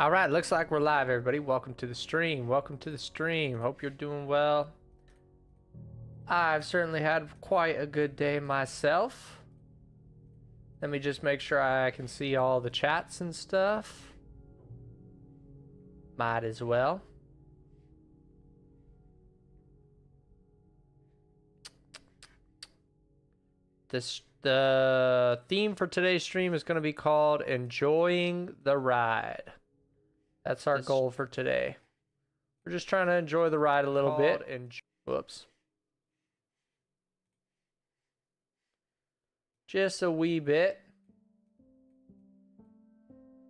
All right, looks like we're live, everybody. Welcome to the stream. Welcome to the stream. Hope you're doing well. I've certainly had quite a good day myself. Let me just make sure I can see all the chats and stuff. Might as well. The theme for today's stream is going to be called Enjoying the Ride. That's our goal for today. We're just trying to enjoy the ride a little bit. Whoops. Just a wee bit.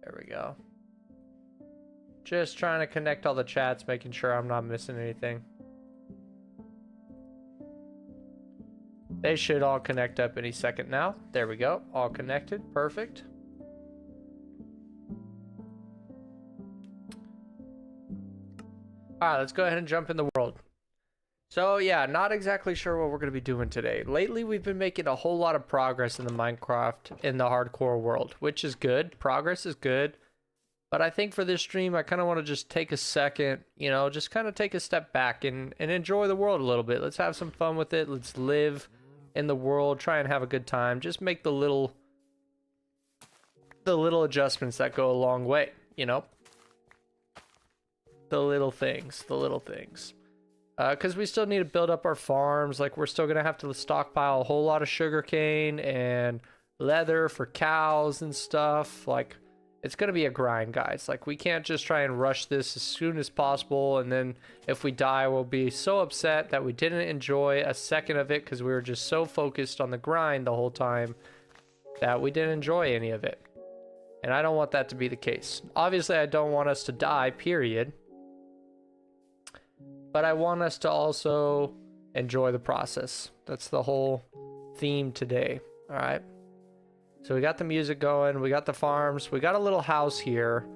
There we go. Just trying to connect all the chats, making sure I'm not missing anything. They should all connect up any second now. There we go. All connected. Perfect. Alright, let's go ahead and jump in the world. So yeah, not exactly sure what we're going to be doing today. Lately, we've been making a whole lot of progress in the Minecraft, in the hardcore world, which is good. Progress is good. But I think for this stream, I kind of want to just take a second, you know, just kind of take a step back and enjoy the world a little bit. Let's have some fun with it. Let's live in the world, try and have a good time. Just make the little adjustments that go a long way, you know? The little things. Because we still need to build up our farms. Like, we're still going to have to stockpile a whole lot of sugarcane and leather for cows and stuff. Like, it's going to be a grind, guys. Like, we can't just try and rush this as soon as possible. And then if we die, we'll be so upset that we didn't enjoy a second of it because we were just so focused on the grind the whole time that we didn't enjoy any of it. And I don't want that to be the case. Obviously, I don't want us to die, period. But I want us to also enjoy the process. That's the whole theme today. All right. So we got the music going. We got the farms. We got a little house here.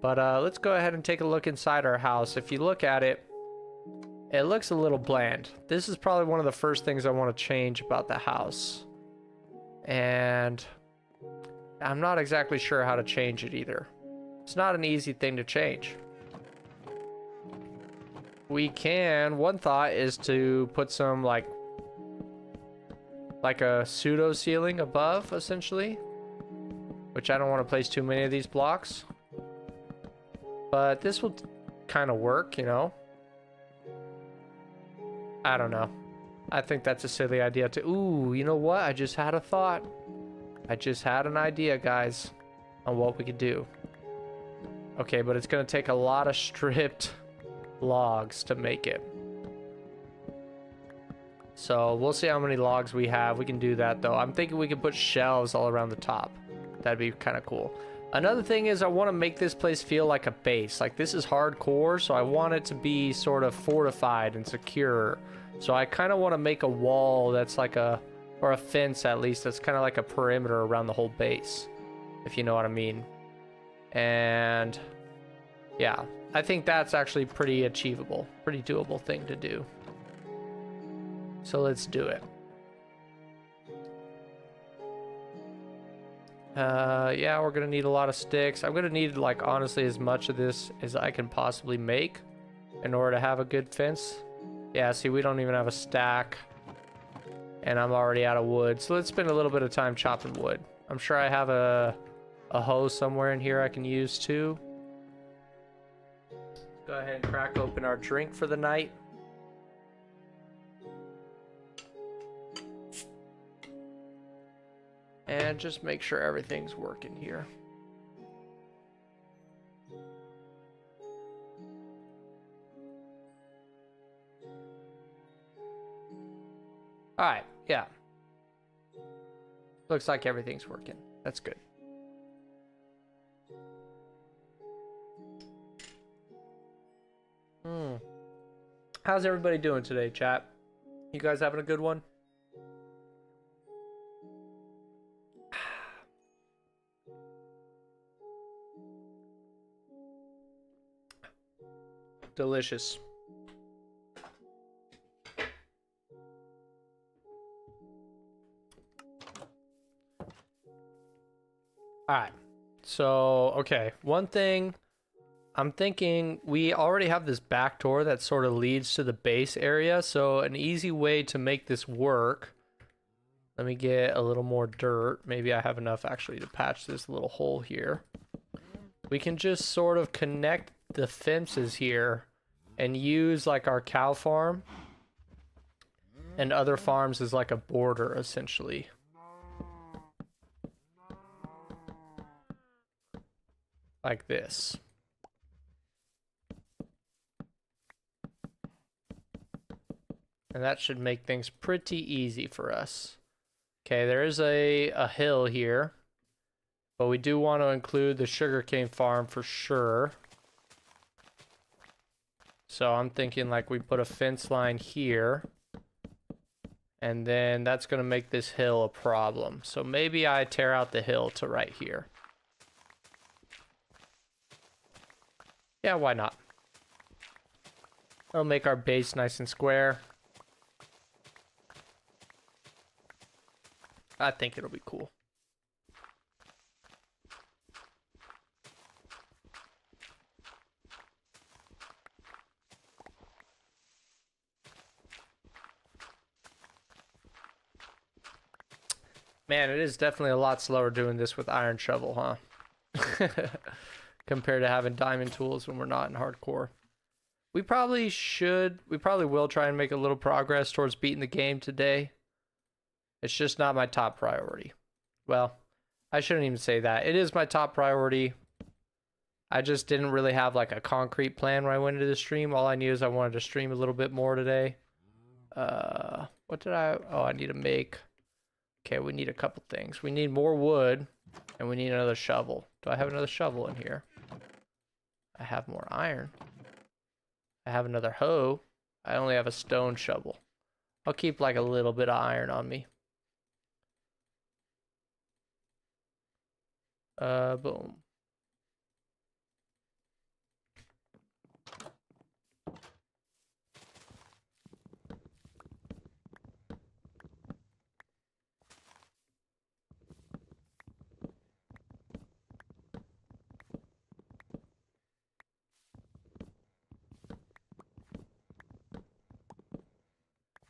But let's go ahead and take a look inside our house. If you look at it, it looks a little bland. This is probably one of the first things I want to change about the house. And I'm not exactly sure how to change it either. It's not an easy thing to change. One thought is to put some like a pseudo ceiling above, essentially, which I don't want to place too many of these blocks, but this will kind of work, you know. I don't know. I think that's a silly idea to. Ooh, you know what? I just had a thought. I just had an idea, guys, on what we could do. Okay, but it's gonna take a lot of stripped logs to make it. So we'll see how many logs we have. We can do that though. I'm thinking we can put shelves all around the top. That'd be kind of cool. Another thing is I want to make this place feel like a base. Like, this is hardcore, so I want it to be sort of fortified and secure. So I kind of want to make a wall that's like or a fence at least, that's kind of like a perimeter around the whole base, if you know what I mean. And yeah, I think that's actually pretty achievable, pretty doable thing to do. So let's do it. Yeah, we're gonna need a lot of sticks. I'm gonna need, like, honestly, as much of this as I can possibly make in order to have a good fence. Yeah, see, we don't even have a stack, and I'm already out of wood. So let's spend a little bit of time chopping wood. I'm sure I have a hoe somewhere in here I can use too. Go ahead and crack open our drink for the night. And just make sure everything's working here. Alright, yeah. Looks like everything's working. That's good. How's everybody doing today, chat? You guys having a good one? Delicious. All right. So, okay. One thing I'm thinking we already have this back door that sort of leads to the base area. So an easy way to make this work. Let me get a little more dirt. Maybe I have enough actually to patch this little hole here. We can just sort of connect the fences here and use like our cow farm and other farms as like a border essentially. Like this. And that should make things pretty easy for us. Okay, there is a hill here. But we do want to include the sugarcane farm for sure. So I'm thinking like we put a fence line here. And then that's going to make this hill a problem. So maybe I tear out the hill to right here. Yeah, why not? That'll make our base nice and square. I think it'll be cool. Man, it is definitely a lot slower doing this with iron shovel, huh? Compared to having diamond tools when we're not in hardcore. We probably will try and make a little progress towards beating the game today. It's just not my top priority. Well, I shouldn't even say that. It is my top priority. I just didn't really have like a concrete plan when I went into the stream. All I knew is I wanted to stream a little bit more today. What did I need to make... Okay, we need a couple things. We need more wood, and we need another shovel. Do I have another shovel in here? I have more iron. I have another hoe. I only have a stone shovel. I'll keep like a little bit of iron on me. Boom.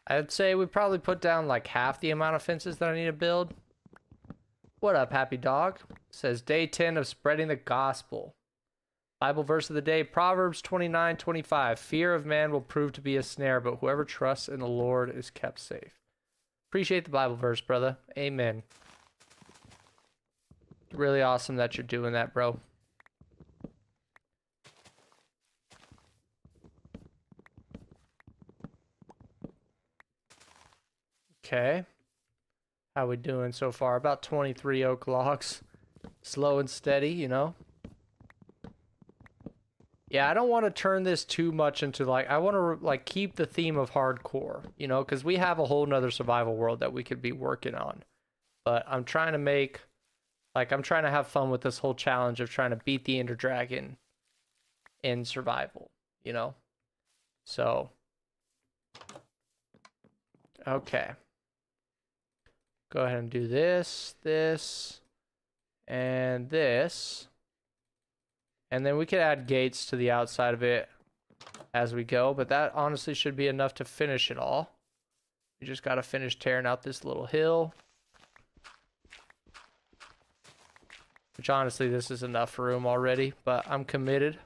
I'd say we probably put down like half the amount of fences that I need to build. What up, happy dog? Says day 10 of spreading the gospel. Bible verse of the day, Proverbs 29:25. Fear of man will prove to be a snare, but whoever trusts in the Lord is kept safe. Appreciate the Bible verse, brother. Amen. Really awesome that you're doing that, bro. Okay. How we doing so far? About 23 oak logs. Slow and steady, you know? Yeah, I don't want to turn this too much into like... I want to like keep the theme of hardcore, you know? Because we have a whole nother survival world that we could be working on. But I'm trying to make... Like, I'm trying to have fun with this whole challenge of trying to beat the Ender Dragon in survival, you know? So... Okay. Go ahead and do this, this, and this. And then we could add gates to the outside of it as we go, but that honestly should be enough to finish it all. We just got to finish tearing out this little hill. Which honestly, this is enough room already, but I'm committed.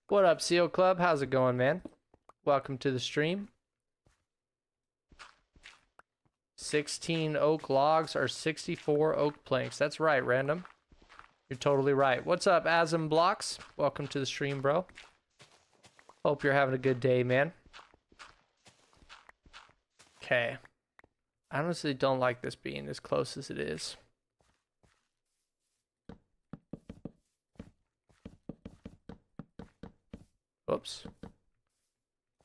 What up, Seal Club? How's it going, man? Welcome to the stream. 16 oak logs are 64 oak planks. That's right, random. You're totally right. What's up, Asm Blocks? Welcome to the stream, bro. Hope you're having a good day, man. Okay. I honestly don't like this being as close as it is. Oops.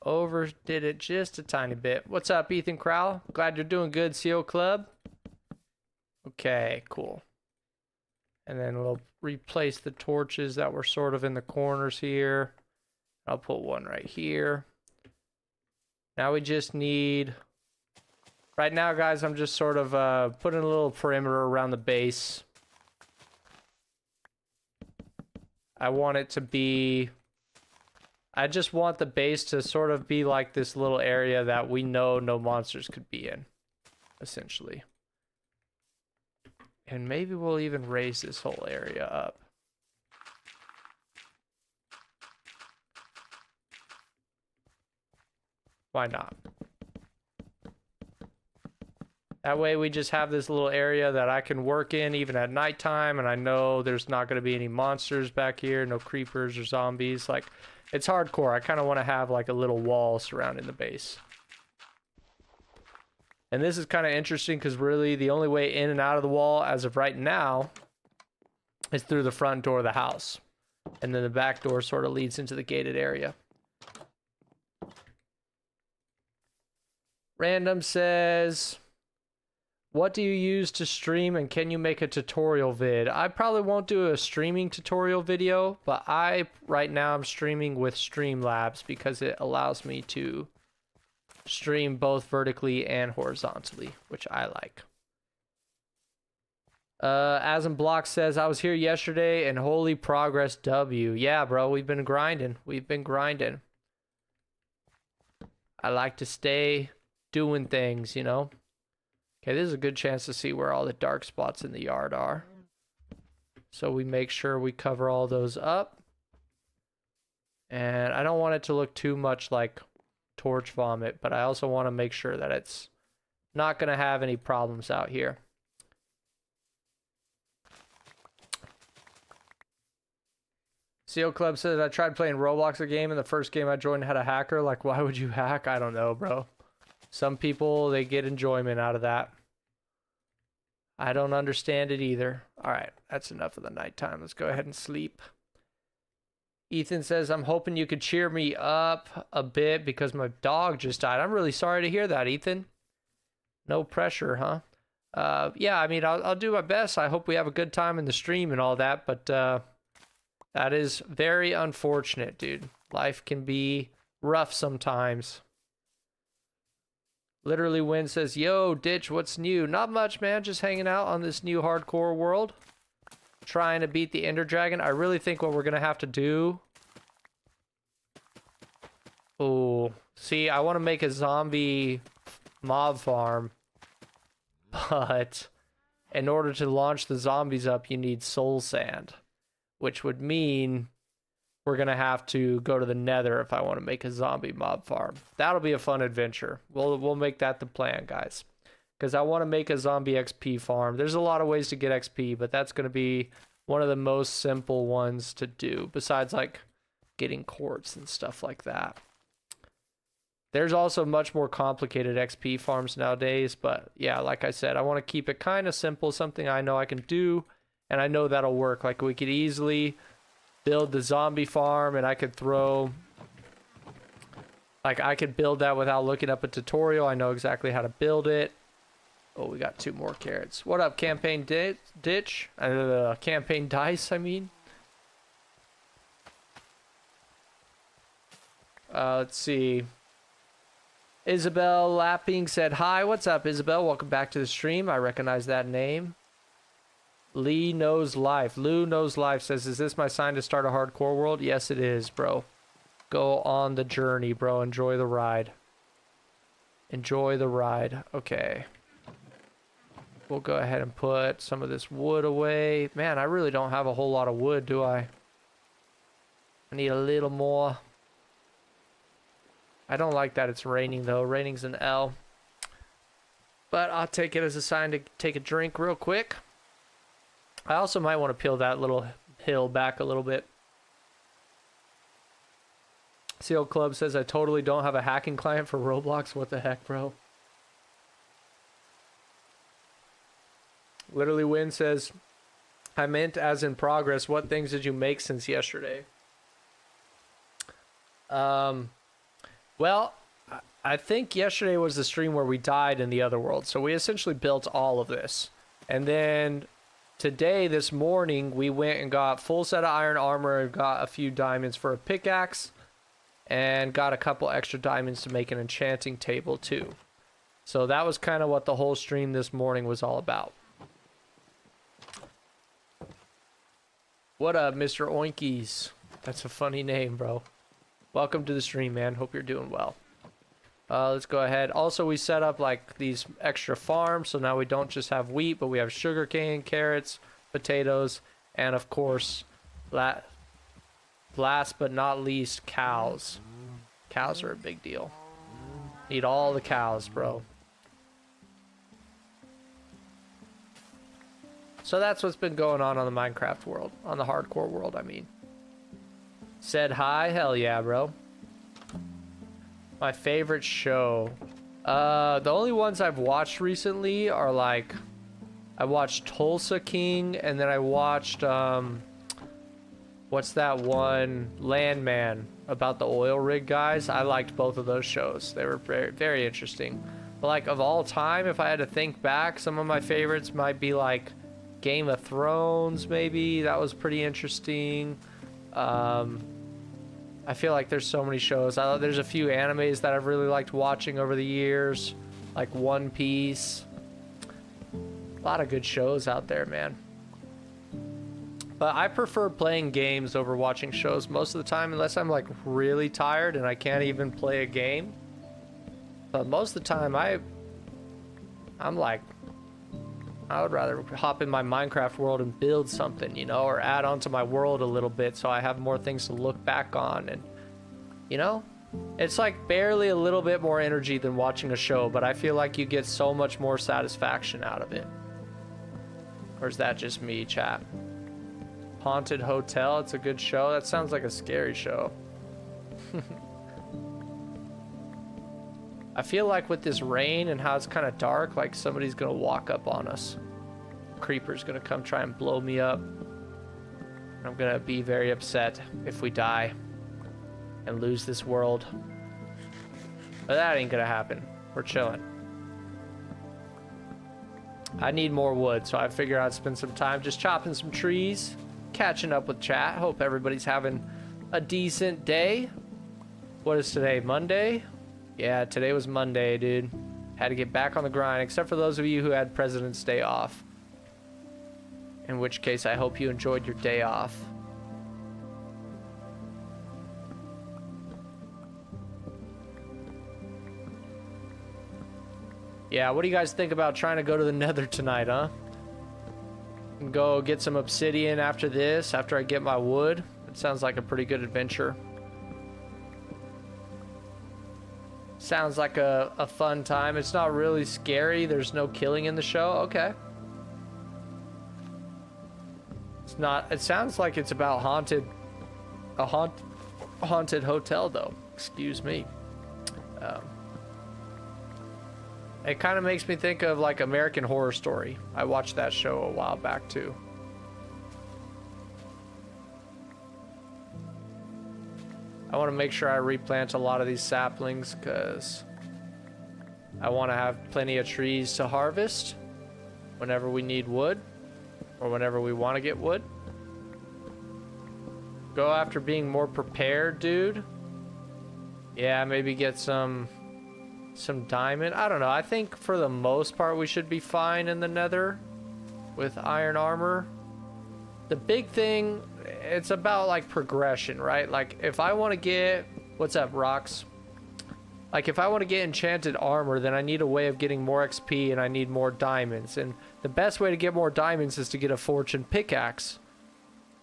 Overdid it just a tiny bit. What's up, Ethan Crowell? Glad you're doing good, Seal Club. Okay, cool. And then we'll replace the torches that were sort of in the corners here. I'll put one right here. Now we just need... Right now, guys, I'm just sort of putting a little perimeter around the base. I want it to be... I just want the base to sort of be like this little area that we know no monsters could be in, essentially. And maybe we'll even raise this whole area up. Why not? That way we just have this little area that I can work in even at nighttime, and I know there's not going to be any monsters back here, no creepers or zombies. Like, it's hardcore. I kind of want to have like a little wall surrounding the base. And this is kind of interesting because really the only way in and out of the wall as of right now is through the front door of the house. And then the back door sort of leads into the gated area. Random says, what do you use to stream and can you make a tutorial vid? I probably won't do a streaming tutorial video, but right now I'm streaming with Streamlabs because it allows me to stream both vertically and horizontally, which I like. Asm Block says, I was here yesterday and holy progress W. Yeah, bro, we've been grinding. We've been grinding. I like to stay doing things, you know? Okay, this is a good chance to see where all the dark spots in the yard are. So we make sure we cover all those up. And I don't want it to look too much like torch vomit, but I also want to make sure that it's not going to have any problems out here. Seal Club says, I tried playing Roblox a game, and the first game I joined had a hacker. Like, why would you hack? I don't know, bro. Some people, they get enjoyment out of that. I don't understand it either. All right, that's enough of the nighttime. Let's go ahead and sleep. Ethan says, I'm hoping you could cheer me up a bit because my dog just died. I'm really sorry to hear that, Ethan. No pressure, huh? Yeah, I mean, I'll do my best. I hope we have a good time in the stream and all that, but that is very unfortunate, dude. Life can be rough sometimes. Literally Win says, yo, Ditch, what's new? Not much, man. Just hanging out on this new hardcore world. Trying to beat the Ender Dragon. I really think what we're going to have to do... Oh, see, I want to make a zombie mob farm. But in order to launch the zombies up, you need soul sand. Which would mean we're going to have to go to the Nether if I want to make a zombie mob farm. That'll be a fun adventure. We'll make that the plan, guys. Because I want to make a zombie XP farm. There's a lot of ways to get XP, but that's going to be one of the most simple ones to do. Besides, like, getting quartz and stuff like that. There's also much more complicated XP farms nowadays. But, yeah, like I said, I want to keep it kind of simple. Something I know I can do. And I know that'll work. Like, we could easily build the zombie farm, and I could throw... Like, I could build that without looking up a tutorial. I know exactly how to build it. Oh, we got 2 more carrots. What up, Campaign Ditch? Campaign Dice, I mean. Let's see. Isabel Lapping said, hi, what's up, Isabel? Welcome back to the stream. I recognize that name. Lee Knows Life. Lou Knows Life says, is this my sign to start a hardcore world? Yes, it is, bro. Go on the journey, bro. Enjoy the ride. Enjoy the ride. Okay. We'll go ahead and put some of this wood away. Man, I really don't have a whole lot of wood, do I? I need a little more. I don't like that it's raining, though. Raining's an L. But I'll take it as a sign to take a drink real quick. I also might want to peel that little hill back a little bit. Seal Club says, I totally don't have a hacking client for Roblox. What the heck, bro? Literally Win says, I meant as in progress. What things did you make since yesterday? Well, I think yesterday was the stream where we died in the other world. So we essentially built all of this. And then... today, this morning, we went and got full set of iron armor and got a few diamonds for a pickaxe. and got a couple extra diamonds to make an enchanting table too. So that was kind of what the whole stream this morning was all about. What up, Mr. Oinkies? That's a funny name, bro. Welcome to the stream, man. Hope you're doing well. Let's go ahead. Also, we set up like these extra farms, so now we don't just have wheat, but we have sugarcane, carrots, potatoes, and of course, last but not least, cows. Cows are a big deal. Need all the cows, bro. So that's what's been going on the Minecraft world, on the hardcore world, I mean. Said hi, hell yeah, bro. My favorite show. The only ones I've watched recently are like, I watched Tulsa King, and then I watched, what's that one? Landman, about the oil rig guys. I liked both of those shows. They were very, very interesting. But like, of all time, if I had to think back, some of my favorites might be like Game of Thrones, maybe. That was pretty interesting. I feel like there's so many shows. There's a few animes that I've really liked watching over the years, like One Piece. A lot of good shows out there, man. But I prefer playing games over watching shows most of the time, unless I'm like really tired and I can't even play a game. But most of the time, I'm like, I would rather hop in my Minecraft world and build something, you know, or add on to my world a little bit so I have more things to look back on. And, you know, it's like barely a little bit more energy than watching a show, but I feel like you get so much more satisfaction out of it. Or is that just me, chat? Haunted Hotel, it's a good show. That sounds like a scary show. I feel like with this rain and how it's kind of dark, like somebody's gonna walk up on us. Creeper's gonna come try and blow me up. I'm gonna be very upset if we die and lose this world. But that ain't gonna happen. We're chilling. I need more wood, so I figure I'd spend some time just chopping some trees, catching up with chat. Hope everybody's having a decent day. What is today, Monday? Yeah, today was Monday, dude. Had to get back on the grind, except for those of you who had President's Day off. In which case, I hope you enjoyed your day off. Yeah, what do you guys think about trying to go to the Nether tonight, huh? And go get some obsidian after this, after I get my wood. It sounds like a pretty good adventure. Sounds like a fun time. It's not really scary. There's no killing in the show. Okay. It's not. It sounds like it's about a haunted hotel, though. Excuse me. It kind of makes me think of like American Horror Story. I watched that show a while back too. I want to make sure I replant a lot of these saplings because I want to have plenty of trees to harvest whenever we need wood or whenever we want to get wood. Go after being more prepared, dude. Yeah, maybe get some diamond. I don't know. I think for the most part we should be fine in the Nether with iron armor. The big thing, it's about like progression, right? Like if I want to get, what's up, Rocks? Like if I want to get enchanted armor, then I need a way of getting more XP and I need more diamonds. And the best way to get more diamonds is to get a fortune pickaxe.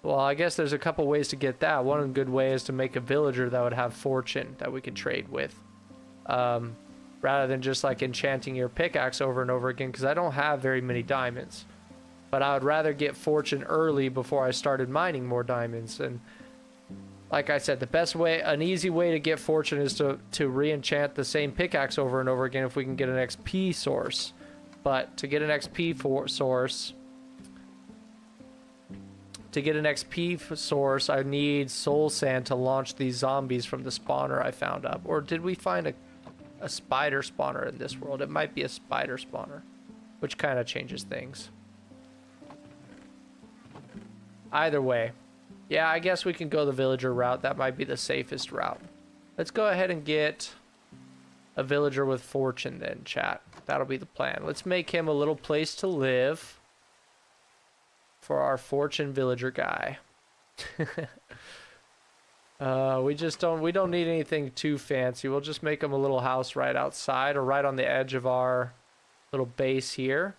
Well, I guess there's a couple ways to get that. One good way is to make a villager that would have fortune that we could trade with. Rather than just like enchanting your pickaxe over and over again, because I don't have very many diamonds. But I would rather get fortune early before I started mining more diamonds. And like I said, the best way, an easy way to get fortune is to re-enchant the same pickaxe over and over again if we can get an XP source. But to get an XP source, I need soul sand to launch these zombies from the spawner I found up. Or did we find a spider spawner in this world? It might be a spider spawner, which kind of changes things. Either way, yeah, I guess we can go the villager route. That might be the safest route. Let's go ahead and get a villager with fortune then, chat. That'll be the plan. Let's make him a little place to live for our fortune villager guy. We don't need anything too fancy. We'll just make him a little house right outside or right on the edge of our little base here.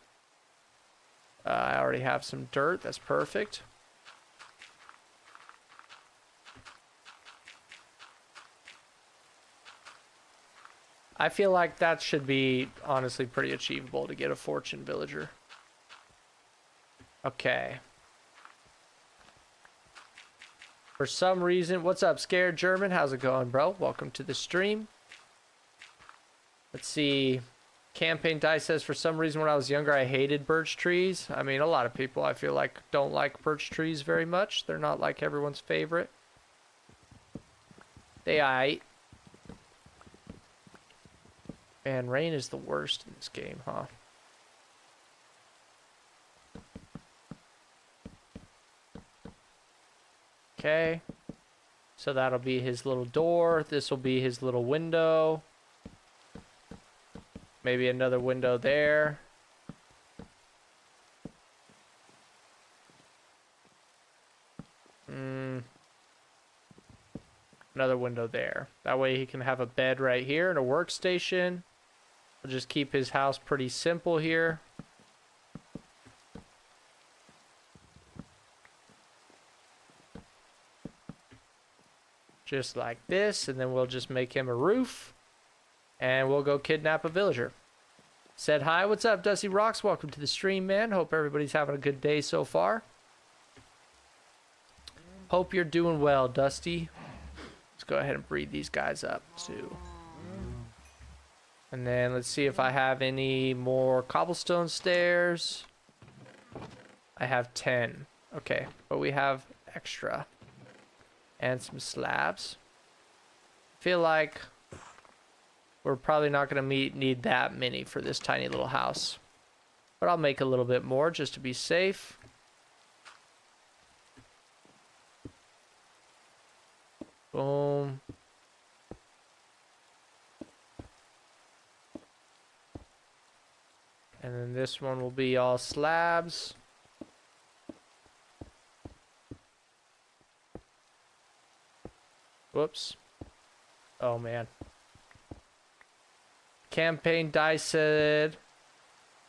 I already have some dirt. That's perfect. I feel like that should be honestly pretty achievable to get a fortune villager. Okay. For some reason, what's up, Scared German? How's it going, bro? Welcome to the stream. Let's see. Campaign Dice says, for some reason when I was younger, I hated birch trees. I mean, a lot of people, I feel like, don't like birch trees very much. They're not like everyone's favorite. They aight. Man, rain is the worst in this game, huh? Okay. So that'll be his little door. This will be his little window. Maybe another window there. Another window there. That way he can have a bed right here and a workstation. We'll just keep his house pretty simple here. Just like this, and then we'll just make him a roof. And we'll go kidnap a villager. Said hi, what's up, Dusty Rocks? Welcome to the stream, man. Hope everybody's having a good day so far. Hope you're doing well, Dusty. Let's go ahead and breed these guys up, too. And then let's see if I have any more cobblestone stairs. I have 10. Okay, but we have extra. And some slabs. I feel like we're probably not going to need that many for this tiny little house. But I'll make a little bit more just to be safe. Boom. And then this one will be all slabs. Whoops. Oh, man. Campaign Dice said,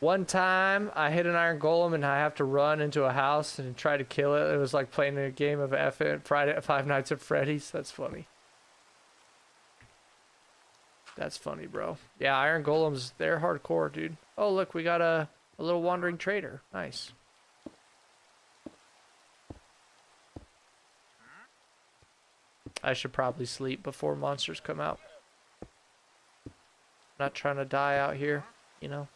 one time I hit an iron golem and I have to run into a house and try to kill it. It was like playing a game of Five Nights at Freddy's. That's funny. That's funny, bro. Yeah, iron golems, they're hardcore, dude. Oh, look, we got a little wandering trader. Nice. I should probably sleep before monsters come out. Not trying to die out here, you know.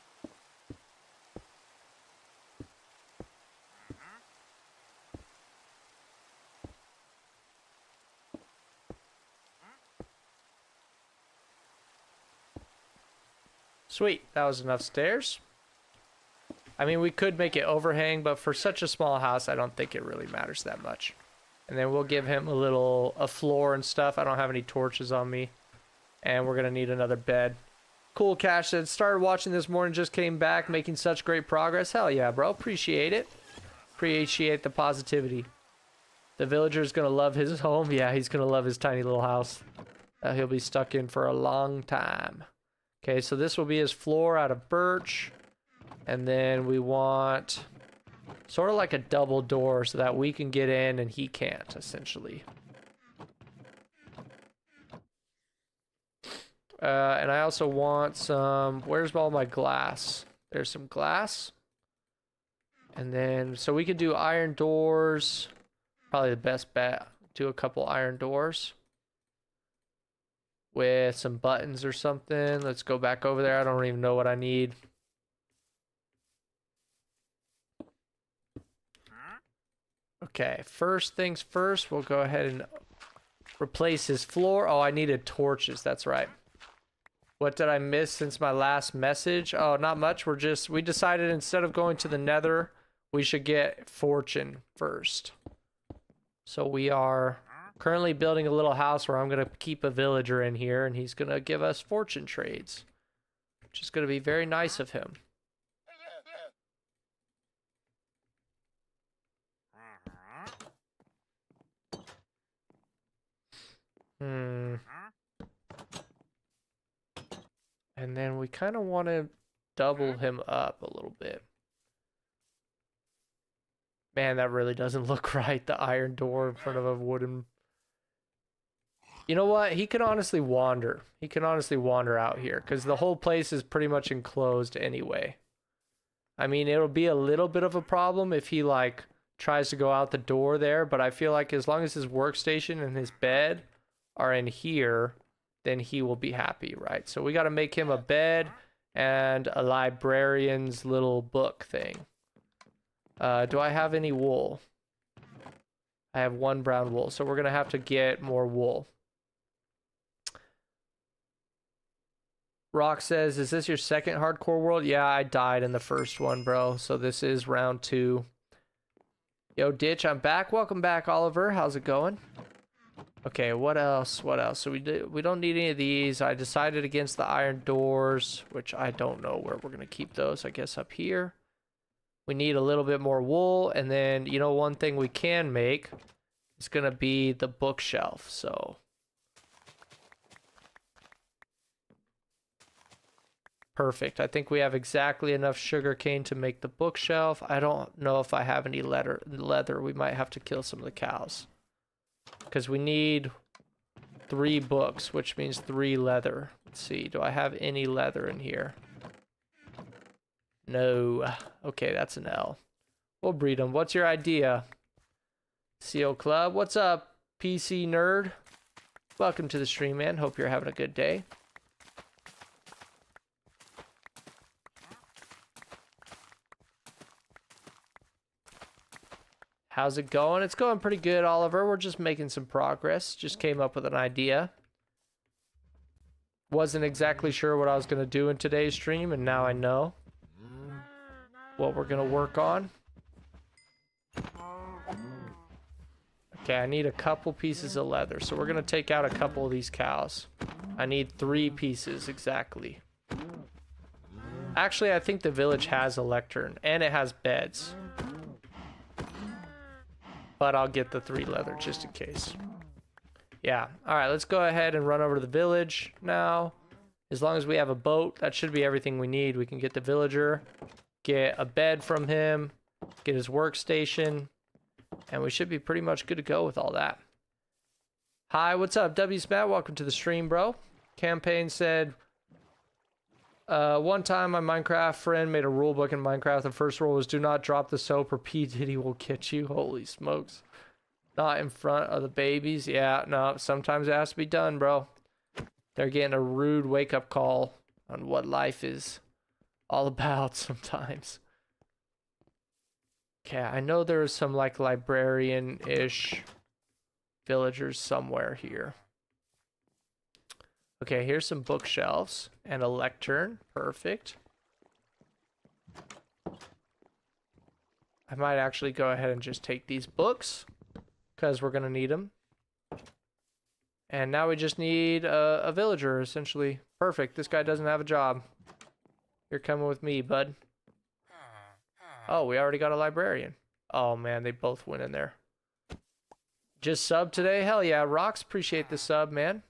Sweet, that was enough stairs. I mean, we could make it overhang, but for such a small house, I don't think it really matters that much. And then we'll give him a floor and stuff. I don't have any torches on me. And we're gonna need another bed. Cool Cash said, started watching this morning, just came back, making such great progress. Hell yeah, bro. Appreciate it. Appreciate the positivity. The villager's gonna love his home. Yeah, he's gonna love his tiny little house. He'll be stuck in for a long time. Okay, so this will be his floor out of birch. And then we want sort of like a double door so that we can get in and he can't, essentially. And I also want some, where's all my glass? There's some glass. And then, so we could do iron doors. Probably the best bet. Do a couple iron doors. With some buttons or something. Let's go back over there. I don't even know what I need. Okay, first things first, we'll go ahead and replace his floor. Oh, I needed torches, that's right. What did I miss since my last message? Oh, not much. We decided instead of going to the Nether, we should get fortune first. So we are Currently building a little house where I'm going to keep a villager in here, and he's going to give us fortune trades, which is going to be very nice of him. And then we kind of want to double him up a little bit. Man, that really doesn't look right. The iron door in front of a wooden... You know what? He can honestly wander. He can honestly wander out here because the whole place is pretty much enclosed anyway. I mean, it'll be a little bit of a problem if he, like, tries to go out the door there, but I feel like as long as his workstation and his bed are in here, then he will be happy, right? So we got to make him a bed and a librarian's little book thing. Do I have any wool? I have 1 brown wool, so we're going to have to get more wool. Rock says, is this your second hardcore world? Yeah, I died in the first one, bro. So this is round 2. Yo, Ditch, I'm back. Welcome back, Oliver. How's it going? Okay, what else? What else? So we don't need any of these. I decided against the iron doors, which I don't know where we're going to keep those. I guess up here. We need a little bit more wool. And then, you know, one thing we can make is going to be the bookshelf. So... perfect. I think we have exactly enough sugar cane to make the bookshelf. I don't know if I have any leather. We might have to kill some of the cows. Because we need 3 books, which means 3 leather. Let's see. Do I have any leather in here? No. Okay, that's an L. We'll breed them. What's your idea? CO Club. What's up, PC nerd? Welcome to the stream, man. Hope you're having a good day. How's it going? It's going pretty good, Oliver. We're just making some progress. Just came up with an idea. Wasn't exactly sure what I was going to do in today's stream, and now I know what we're going to work on. Okay, I need a couple pieces of leather, so we're going to take out a couple of these cows. I need 3 pieces exactly. Actually, I think the village has a lectern, and it has beds. But I'll get the 3 leather just in case. Yeah. All right, let's go ahead and run over to the village now. As long as we have a boat, that should be everything we need. We can get the villager, get a bed from him, get his workstation, and we should be pretty much good to go with all that. Hi, what's up? WSMAT, welcome to the stream, bro. Campaign said, one time my Minecraft friend made a rule book in Minecraft. The first rule was do not drop the soap or P. Diddy will get you. Holy smokes. Not in front of the babies. Yeah, no, sometimes it has to be done, bro. They're getting a rude wake-up call on what life is all about sometimes. Okay, I know there's some like librarian-ish villagers somewhere here. Okay, here's some bookshelves and a lectern. Perfect. I might actually go ahead and just take these books because we're going to need them. And now we just need a villager, essentially. Perfect. This guy doesn't have a job. You're coming with me, bud. Oh, we already got a librarian. Oh, man, they both went in there. Just sub today? Hell yeah. Rocks, appreciate the sub, man.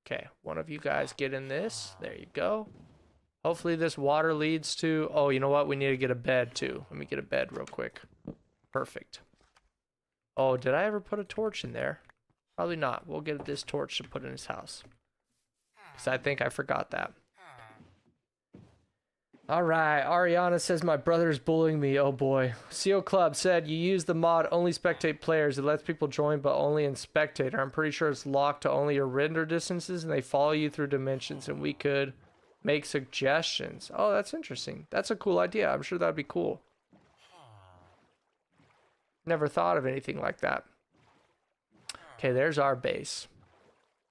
Okay, one of you guys get in this. There you go. Hopefully this water leads to... Oh, you know what? We need to get a bed, too. Let me get a bed real quick. Perfect. Oh, did I ever put a torch in there? Probably not. We'll get this torch to put in his house. Because I think I forgot that. Alright, Ariana says my brother's bullying me. Oh boy. CO Club said you use the mod only spectate players. It lets people join but only in spectator. I'm pretty sure it's locked to only your render distances and they follow you through dimensions and we could make suggestions. Oh, that's interesting. That's a cool idea. I'm sure that'd be cool. Never thought of anything like that. Okay, there's our base.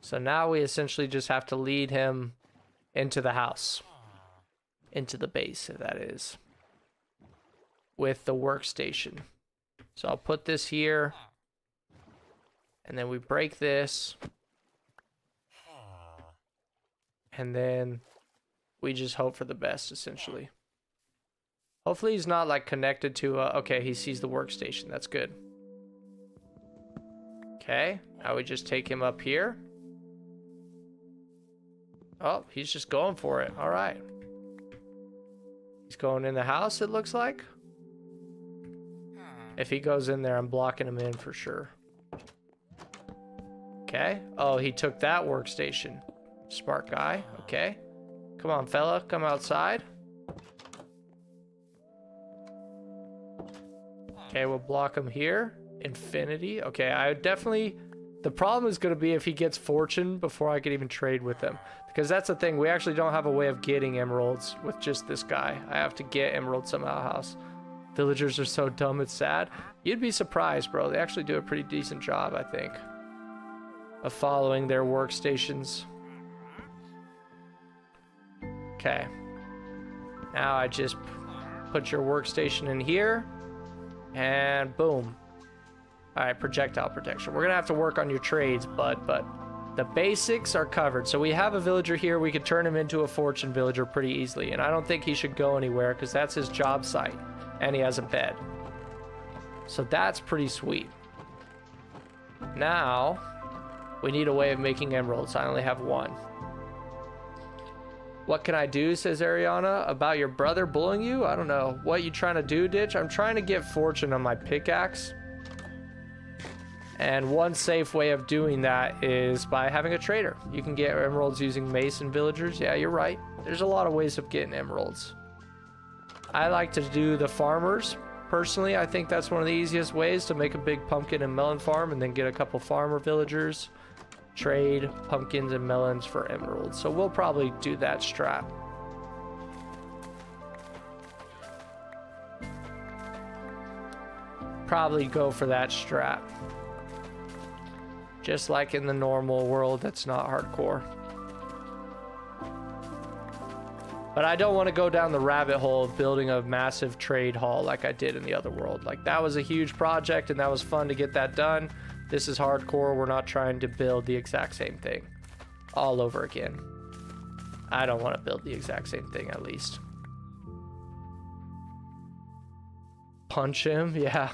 So now we essentially just have to lead him into the house. Into the base, that is. With the workstation. So I'll put this here. And then we break this. And then we just hope for the best, essentially. Hopefully he's not like connected to, okay, he sees the workstation. That's good. Okay, now we just take him up here. Oh, he's just going for it. All right. He's going in the house, it looks like. If he goes in there, I'm blocking him in for sure. Okay. Oh, he took that workstation. Smart guy. Okay. Come on, fella. Come outside. Okay, we'll block him here. Infinity. Okay, I definitely... The problem is going to be if he gets fortune before I can even trade with him. Because that's the thing. We actually don't have a way of getting emeralds with just this guy. I have to get emeralds somehow. House. Villagers are so dumb, it's sad. You'd be surprised, bro. They actually do a pretty decent job, I think, of following their workstations. Okay. Now I just put your workstation in here. And boom. Alright, projectile protection. We're going to have to work on your trades, but the basics are covered. So we have a villager here. We could turn him into a fortune villager pretty easily. And I don't think he should go anywhere because that's his job site. And he has a bed. So that's pretty sweet. Now, we need a way of making emeralds. I only have one. What can I do, says Ariana, about your brother bullying you? I don't know. What you trying to do, Ditch? I'm trying to get fortune on my pickaxe. And one safe way of doing that is by having a trader. You can get emeralds using mason villagers. Yeah, you're right. There's a lot of ways of getting emeralds. I like to do the farmers. Personally, I think that's one of the easiest ways to make a big pumpkin and melon farm and then get a couple farmer villagers. Trade pumpkins and melons for emeralds. So we'll probably do that strat. Probably go for that strat. Just like in the normal world that's not hardcore. But I don't want to go down the rabbit hole of building a massive trade hall like I did in the other world. Like, that was a huge project and that was fun to get that done. This is hardcore. We're not trying to build the exact same thing all over again. I don't want to build the exact same thing, at least. Punch him, yeah.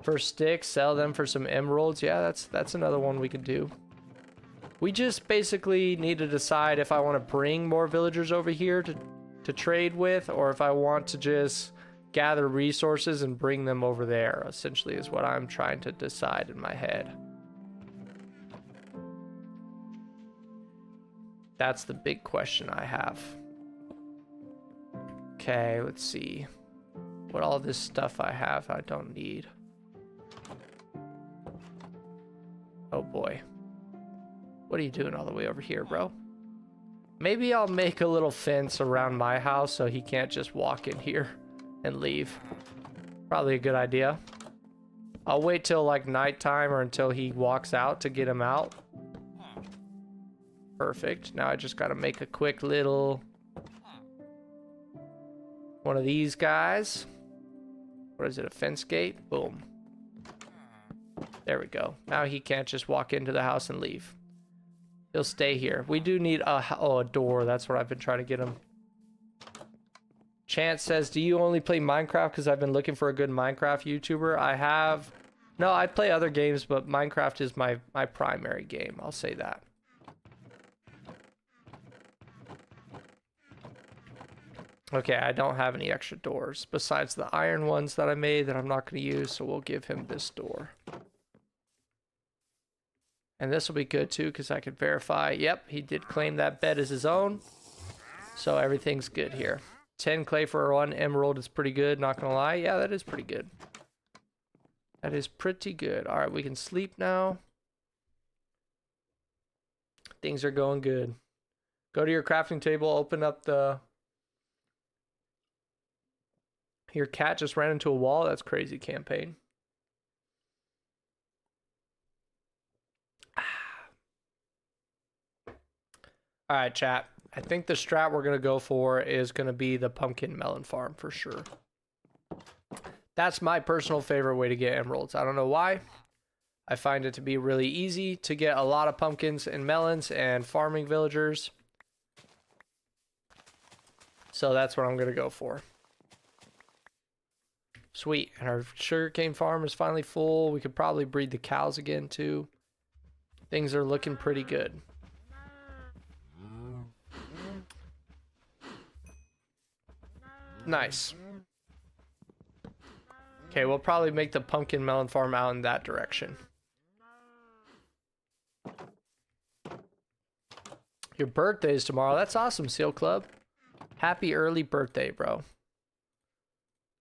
For sticks, sell them for some emeralds. Yeah, that's another one we could do. We just basically need to decide if I want to bring more villagers over here to trade with, or if I want to just gather resources and bring them over there, essentially, is what I'm trying to decide in my head. That's the big question I have. Okay, let's see. What all this stuff I have I don't need. Oh boy. What are you doing all the way over here, bro? Maybe I'll make a little fence around my house so he can't just walk in here and leave. Probably a good idea. I'll wait till like nighttime or until he walks out to get him out. Perfect. Now I just gotta make a quick little one of these guys. What is it, a fence gate? Boom. There we go. Now he can't just walk into the house and leave. He'll stay here. We do need a door. That's what I've been trying to get him. Chance says, do you only play Minecraft? Because I've been looking for a good Minecraft YouTuber. I have. No, I play other games, but Minecraft is my primary game. I'll say that. Okay, I don't have any extra doors besides the iron ones that I made that I'm not going to use, so we'll give him this door. And this will be good too, because I can verify, yep, he did claim that bed as his own. So everything's good here. 10 clay for 1 emerald is pretty good, not going to lie. Yeah, that is pretty good. That is pretty good. All right, we can sleep now. Things are going good. Go to your crafting table, open up the... Your cat just ran into a wall. That's crazy, campaign. All right, chat. I think the strat we're going to go for is going to be the pumpkin melon farm for sure. That's my personal favorite way to get emeralds. I don't know why. I find it to be really easy to get a lot of pumpkins and melons and farming villagers. So that's what I'm going to go for. Sweet. And our sugarcane farm is finally full. We could probably breed the cows again too. Things are looking pretty good. Nice. Okay, we'll probably make the pumpkin melon farm out in that direction. Your birthday is tomorrow. That's awesome, Seal Club. Happy early birthday, bro.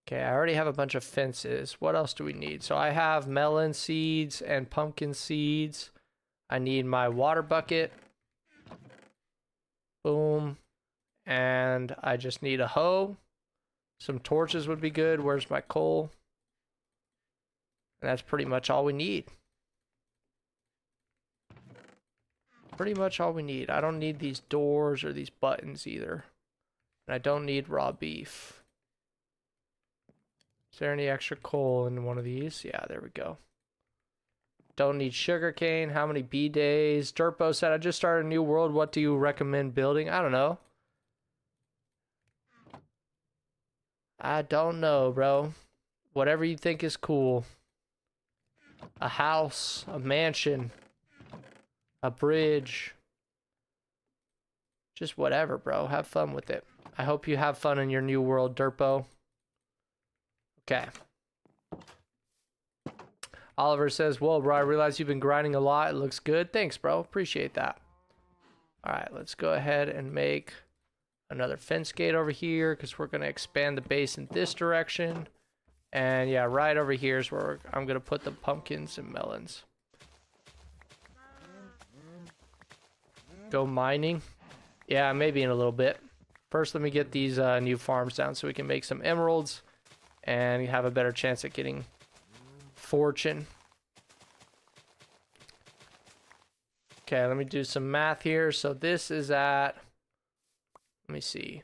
Okay, I already have a bunch of fences. What else do we need? So I have melon seeds and pumpkin seeds. I need my water bucket. Boom. And I just need a hoe. Some torches would be good. Where's my coal? And that's pretty much all we need. Pretty much all we need. I don't need these doors or these buttons either. And I don't need raw beef. Is there any extra coal in one of these? Yeah, there we go. Don't need sugarcane. How many bee days? Dirtbo said, I just started a new world. What do you recommend building? I don't know. I don't know, bro. Whatever you think is cool. A house, a mansion, a bridge. Just whatever, bro. Have fun with it. I hope you have fun in your new world, Dirtbo. Okay. Oliver says, whoa, bro, I realize you've been grinding a lot. It looks good. Thanks, bro. Appreciate that. All right, let's go ahead and make another fence gate over here because we're going to expand the base in this direction. And yeah, right over here is where I'm going to put the pumpkins and melons. Go mining. Yeah, maybe in a little bit. First, let me get these new farms down so we can make some emeralds and have a better chance at getting fortune. Okay, let me do some math here. So this is at, let me see.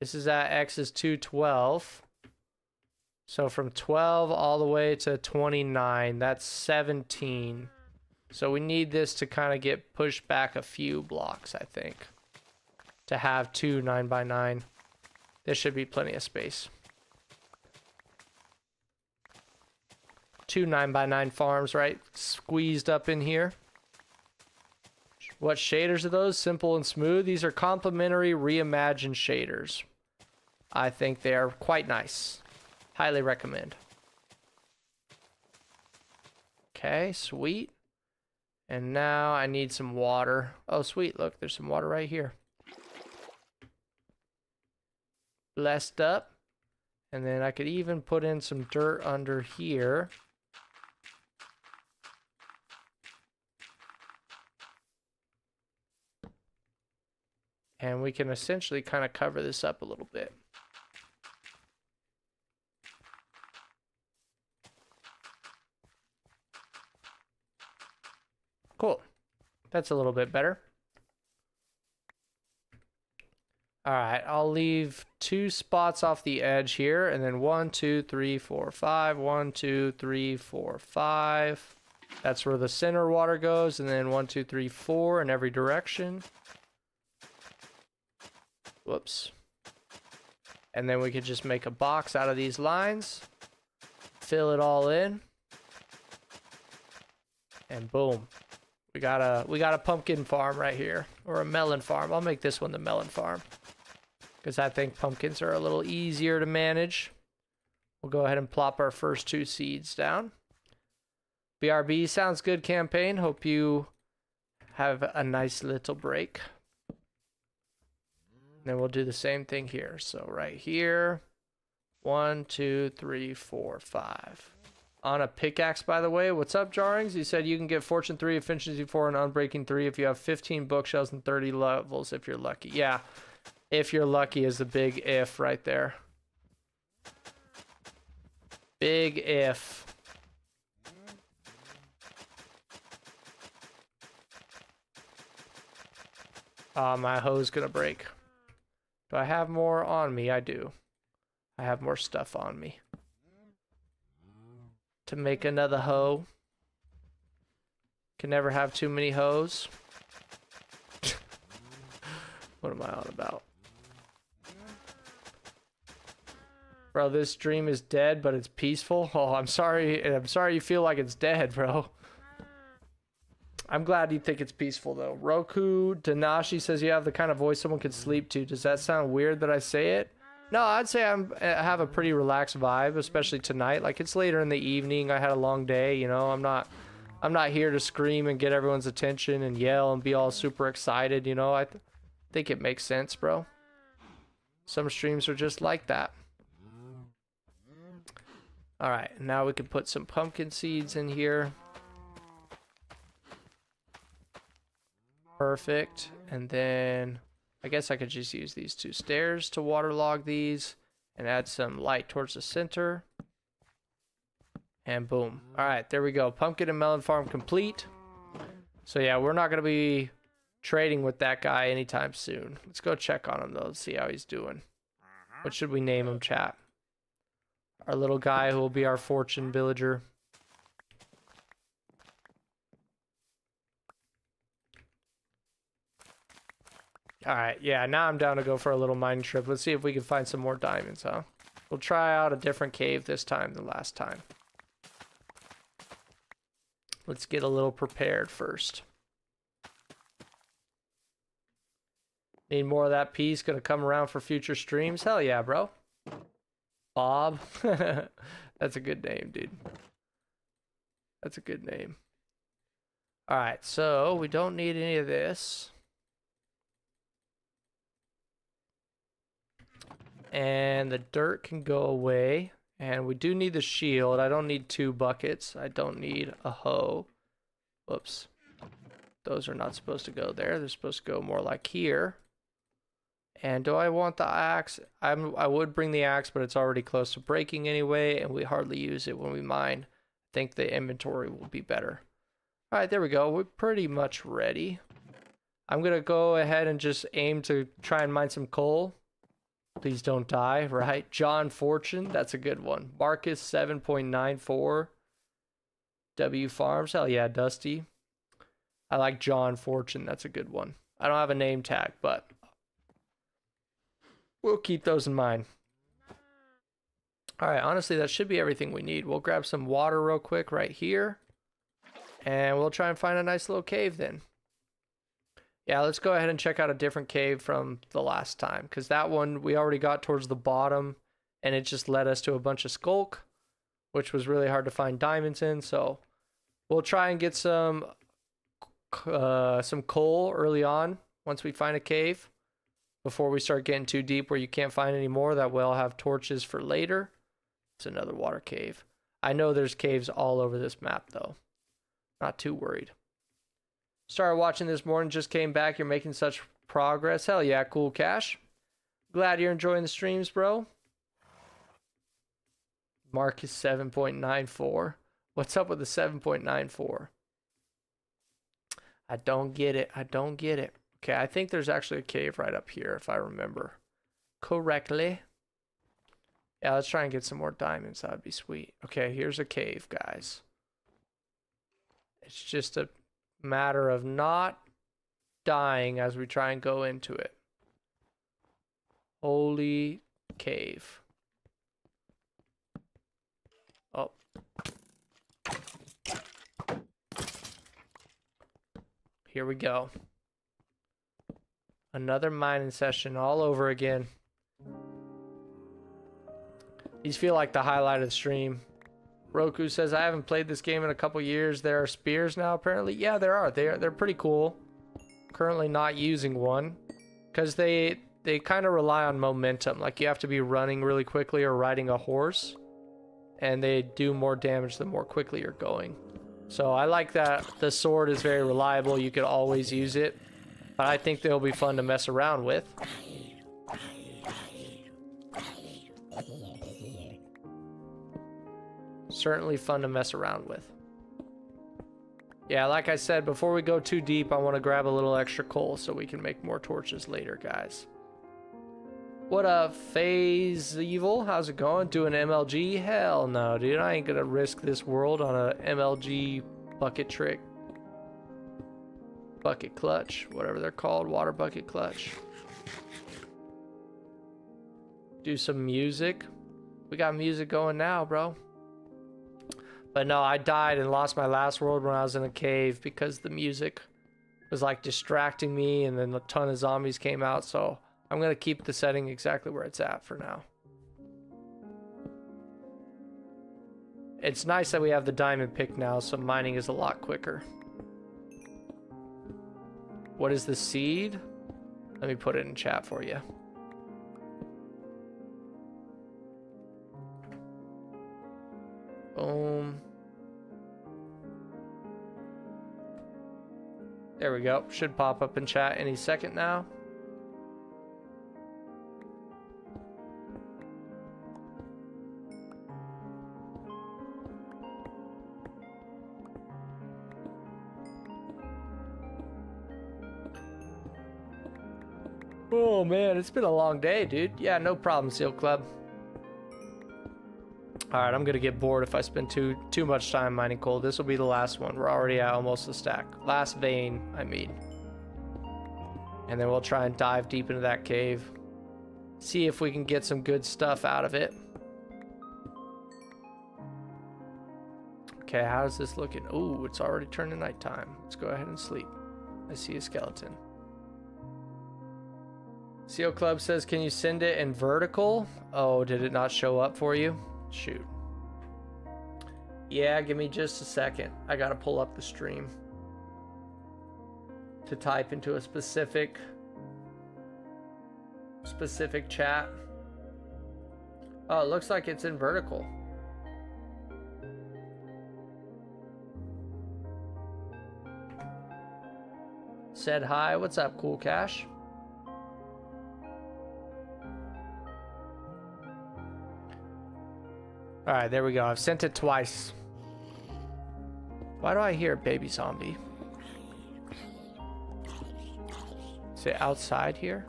This is at X is 212. So from 12 all the way to 29, that's 17. So we need this to kind of get pushed back a few blocks, I think, to have two 9x9. There should be plenty of space. Two 9x9 farms, right? Squeezed up in here. What shaders are those? Simple and smooth. These are complementary reimagined shaders. I think they are quite nice. Highly recommend. Okay, sweet. And now I need some water. Oh, sweet. Look, there's some water right here. Blessed up. And then I could even put in some dirt under here. And we can essentially kind of cover this up a little bit. Cool. That's a little bit better. All right, I'll leave 2 spots off the edge here, and then 1, 2, 3, 4, 5. 1, 2, 3, 4, 5. That's where the center water goes, and then 1, 2, 3, 4 in every direction. Whoops. And then we could just make a box out of these lines, fill it all in, and boom. We got a pumpkin farm right here, or a melon farm. I'll make this one the melon farm because I think pumpkins are a little easier to manage. We'll go ahead and plop our first 2 seeds down. BRB, sounds good, campaign. Hope you have a nice little break. Then we'll do the same thing here. So right here, 1, 2, 3, 4, 5. On a pickaxe, by the way. What's up, Jarrings? He said you can get Fortune 3, Efficiency 4, and Unbreaking 3 if you have 15 bookshelves and 30 levels if you're lucky. Yeah, if you're lucky is the big if right there. Big if. My hoe's gonna break. Do I have more on me? I do. I have more stuff on me. To make another hoe. Can never have too many hoes. What am I on about? Bro, this stream is dead, but it's peaceful. Oh, I'm sorry. I'm sorry you feel like it's dead, bro. I'm glad you think it's peaceful, though. Roku Danashi says you have the kind of voice someone could sleep to. Does that sound weird that I say it? No, I'd say I have a pretty relaxed vibe, especially tonight. Like, it's later in the evening. I had a long day, you know. I'm not here to scream and get everyone's attention and yell and be all super excited, you know. I think it makes sense, bro. Some streams are just like that. All right, now we can put some pumpkin seeds in here. Perfect. And then I guess I could just use these 2 stairs to waterlog these and add some light towards the center. And boom. All right, there we go. Pumpkin and melon farm complete. So yeah, we're not going to be trading with that guy anytime soon. Let's go check on him though, see how he's doing. What should we name him, chat? Our little guy who will be our fortune villager. Alright, yeah, now I'm down to go for a little mining trip. Let's see if we can find some more diamonds, huh? We'll try out a different cave this time than last time. Let's get a little prepared first. Need more of that piece? Gonna come around for future streams? Hell yeah, bro. Bob. That's a good name, dude. That's a good name. Alright, so we don't need any of this. And the dirt can go away. And we do need the shield. I don't need 2 buckets. I don't need a hoe. Whoops. Those are not supposed to go there. They're supposed to go more like here. And do I want the axe? I would bring the axe, but it's already close to breaking anyway, and we hardly use it when we mine. I think the inventory will be better. All right, there we go. We're pretty much ready. I'm going to go ahead and just aim to try and mine some coal. Please don't die, right? John Fortune, that's a good one. Marcus 7.94. W Farms, hell yeah, Dusty. I like John Fortune, that's a good one. I don't have a name tag, but we'll keep those in mind. All right, honestly, that should be everything we need. We'll grab some water real quick right here. And we'll try and find a nice little cave then. Yeah, let's go ahead and check out a different cave from the last time. Because that one, we already got towards the bottom. And it just led us to a bunch of skulk. Which was really hard to find diamonds in. So we'll try and get some coal early on. Once we find a cave. Before we start getting too deep where you can't find any more. That way I'll have torches for later. It's another water cave. I know there's caves all over this map though. Not too worried. Started watching this morning, just came back. You're making such progress. Hell yeah, Cool Cash. Glad you're enjoying the streams, bro. Marcus 7.94. What's up with the 7.94? I don't get it. I don't get it. Okay, I think there's actually a cave right up here, if I remember correctly. Yeah, let's try and get some more diamonds. That'd be sweet. Okay, here's a cave, guys. It's just a matter of not dying as we try and go into it. Holy cave. Oh. Here we go. Another mining session all over again. These feel like the highlight of the stream. Roku says, I haven't played this game in a couple years. There are spears now, apparently. Yeah, there are. They're pretty cool. Currently not using one. Because they kind of rely on momentum. Like, you have to be running really quickly or riding a horse. And they do more damage the more quickly you're going. So I like that the sword is very reliable. You could always use it. But I think they'll be fun to mess around with. Certainly fun to mess around with. Yeah, like I said, before we go too deep, I want to grab a little extra coal so we can make more torches later, guys. What up, Phase Evil? How's it going? Doing MLG? Hell no, dude. I ain't gonna risk this world on a MLG bucket trick. bucket clutch, whatever they're called, water bucket clutch. Do some music. We got music going now, bro. But no, I died and lost my last world when I was in a cave because the music was like distracting me, and then a ton of zombies came out. So I'm gonna keep the setting exactly where it's at for now. It's nice that we have the diamond pick now, so mining is a lot quicker. What is the seed? Let me put it in chat for you. Boom. There we go. Should pop up in chat any second now. Oh man, it's been a long day, dude. Yeah, no problem, Seal Club. Alright, I'm gonna get bored if I spend too much time mining coal. This will be the last one. We're already at almost the stack. Last vein, I mean. And then we'll try and dive deep into that cave. See if we can get some good stuff out of it. Okay, how's this looking? Ooh, it's already turning nighttime. Let's go ahead and sleep. I see a skeleton. Seal Club says, can you send it in vertical? Oh, did it not show up for you? Shoot. Yeah, give me just a second. I gotta pull up the stream to type into a specific chat. Oh, it looks like it's in vertical. Said hi. What's up, Cool Cash? Alright, there we go. I've sent it twice. Why do I hear baby zombie? Is it outside here?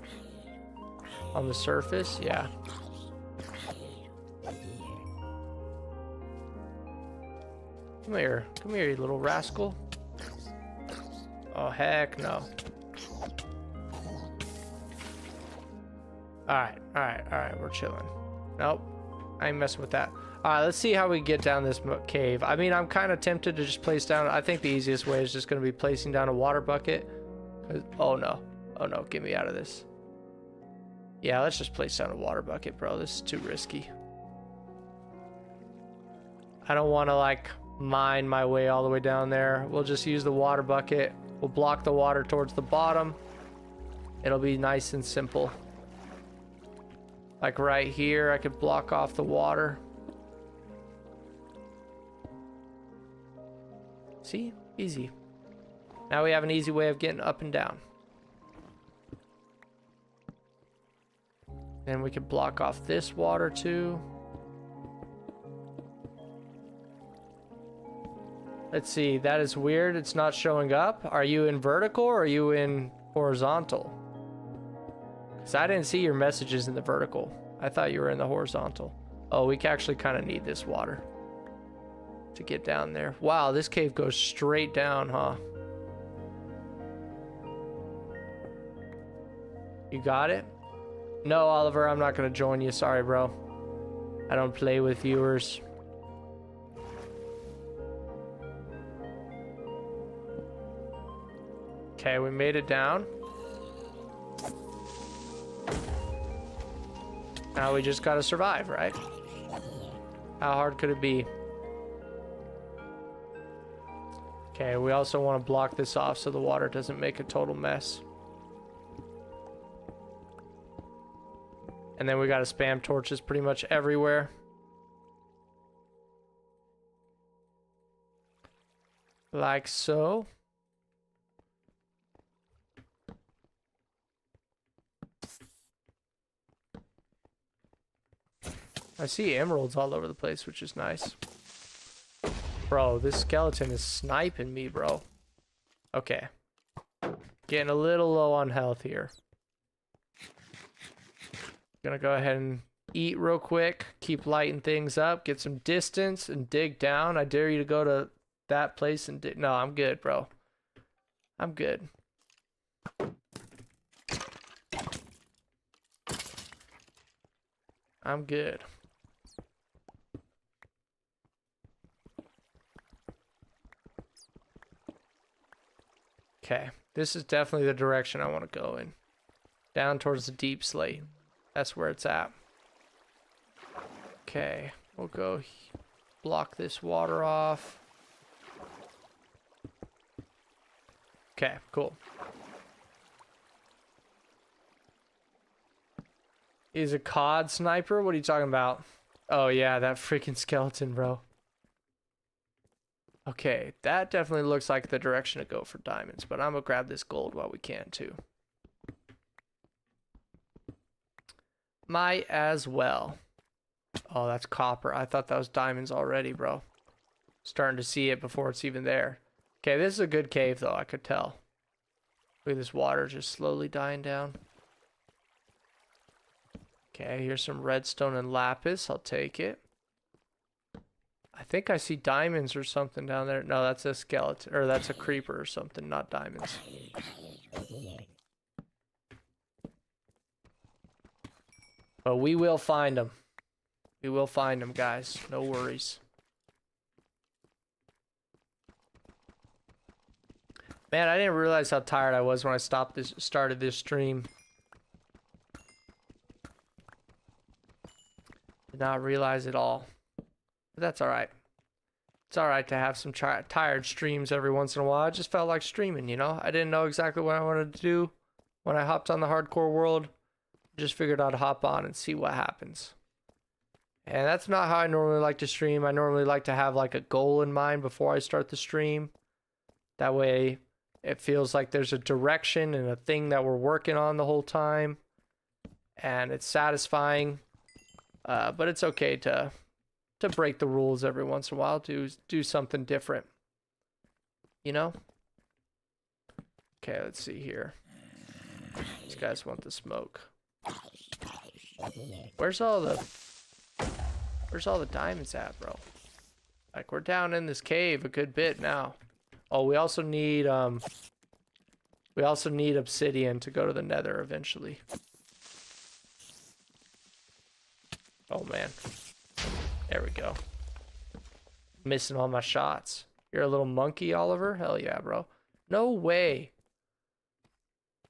On the surface? Yeah. Come here, you little rascal. Oh, heck no. Alright, we're chilling. Nope, I ain't messing with that. Alright, let's see how we get down this cave. I mean, I'm kind of tempted to just place down... I think the easiest way is just going to be placing down a water bucket. Oh no, get me out of this. Yeah, let's just place down a water bucket, bro. This is too risky. I don't want to, like, mine my way all the way down there. We'll just use the water bucket. We'll block the water towards the bottom. It'll be nice and simple. Like right here, I could block off the water. See? Easy. Now we have an easy way of getting up and down. Then we can block off this water too. Let's see, that is weird. It's not showing up. Are you in vertical or are you in horizontal? Because I didn't see your messages in the vertical. I thought you were in the horizontal. Oh, we actually kind of need this water to get down there. Wow, this cave goes straight down, huh? You got it? No, Oliver, I'm not going to join you. Sorry, bro. I don't play with viewers. Okay, we made it down. Now we just gotta survive, right? How hard could it be? Okay, we also want to block this off so the water doesn't make a total mess. And then we gotta spam torches pretty much everywhere. Like so. I see emeralds all over the place, which is nice. Bro, this skeleton is sniping me, bro. Okay. Getting a little low on health here. Gonna go ahead and eat real quick. Keep lighting things up. Get some distance and dig down. I dare you to go to that place and dig. No, I'm good, bro. I'm good. I'm good. Okay, this is definitely the direction I want to go in. Down towards the deep slate. That's where it's at. Okay, we'll go block this water off. Okay, cool. Is a COD sniper? What are you talking about? Oh yeah, that freaking skeleton, bro. Okay, that definitely looks like the direction to go for diamonds, but I'm gonna grab this gold while we can too. Might as well. Oh, that's copper. I thought that was diamonds already, bro. Starting to see it before it's even there. Okay, this is a good cave though, I could tell. Look at this water just slowly dying down. Okay, here's some redstone and lapis. I'll take it. I think I see diamonds or something down there. No, that's a skeleton, or that's a creeper or something, not diamonds. But we will find them. We will find them, guys. No worries. Man, I didn't realize how tired I was when I started this stream. Did not realize it all. But that's alright. It's alright to have some tired streams every once in a while. I just felt like streaming, you know? I didn't know exactly what I wanted to do when I hopped on the hardcore world. Just figured I'd hop on and see what happens. And that's not how I normally like to stream. I normally like to have like a goal in mind before I start the stream. That way it feels like there's a direction and a thing that we're working on the whole time. And it's satisfying. But it's okay to break the rules every once in a while, do something different, you know? Okay, let's see here. These guys want the smoke. Where's all the diamonds at, bro? Like, we're down in this cave a good bit now. Oh, we also need obsidian to go to the nether eventually. Oh man. There we go. Missing all my shots. You're a little monkey, Oliver? Hell yeah, bro. No way.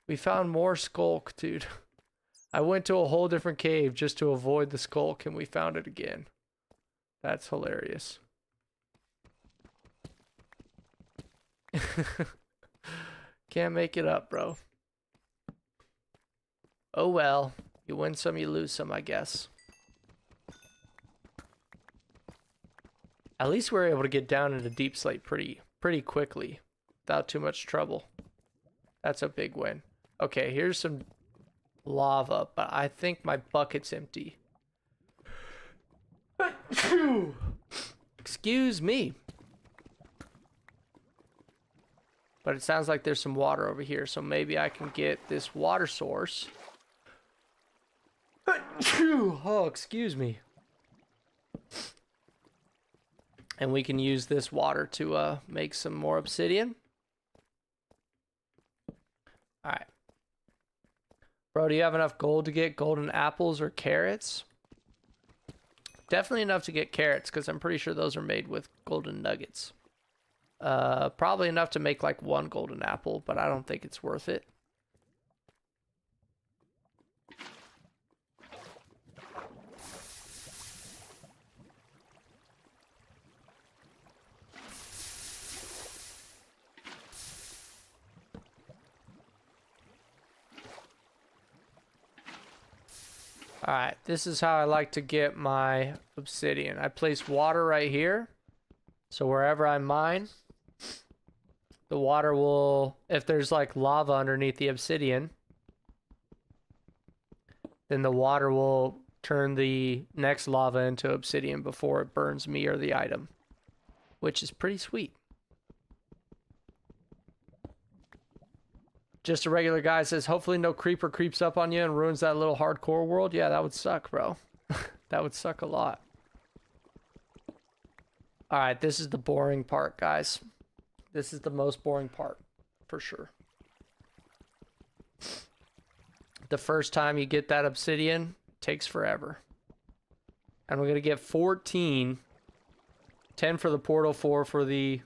We found more skulk, dude. I went to a whole different cave just to avoid the skulk, and we found it again. That's hilarious. Can't make it up, bro. Oh well. You win some, you lose some, I guess. At least we're able to get down into deep slate pretty quickly without too much trouble. That's a big win. Okay, here's some lava, but I think my bucket's empty. Excuse me. But it sounds like there's some water over here, so maybe I can get this water source. Oh, excuse me. And we can use this water to make some more obsidian. Alright. Bro, do you have enough gold to get golden apples or carrots? Definitely enough to get carrots, because I'm pretty sure those are made with golden nuggets. Probably enough to make like one golden apple, but I don't think it's worth it. Alright, this is how I like to get my obsidian. I place water right here. So wherever I mine, the water will, if there's like lava underneath the obsidian, then the water will turn the next lava into obsidian before it burns me or the item, which is pretty sweet. Just a regular guy says, hopefully no creeper creeps up on you and ruins that little hardcore world. Yeah, that would suck, bro. That would suck a lot. Alright, this is the boring part, guys. This is the most boring part, for sure. The first time you get that obsidian takes forever. And we're going to get 14. 10 for the portal, 4 for the...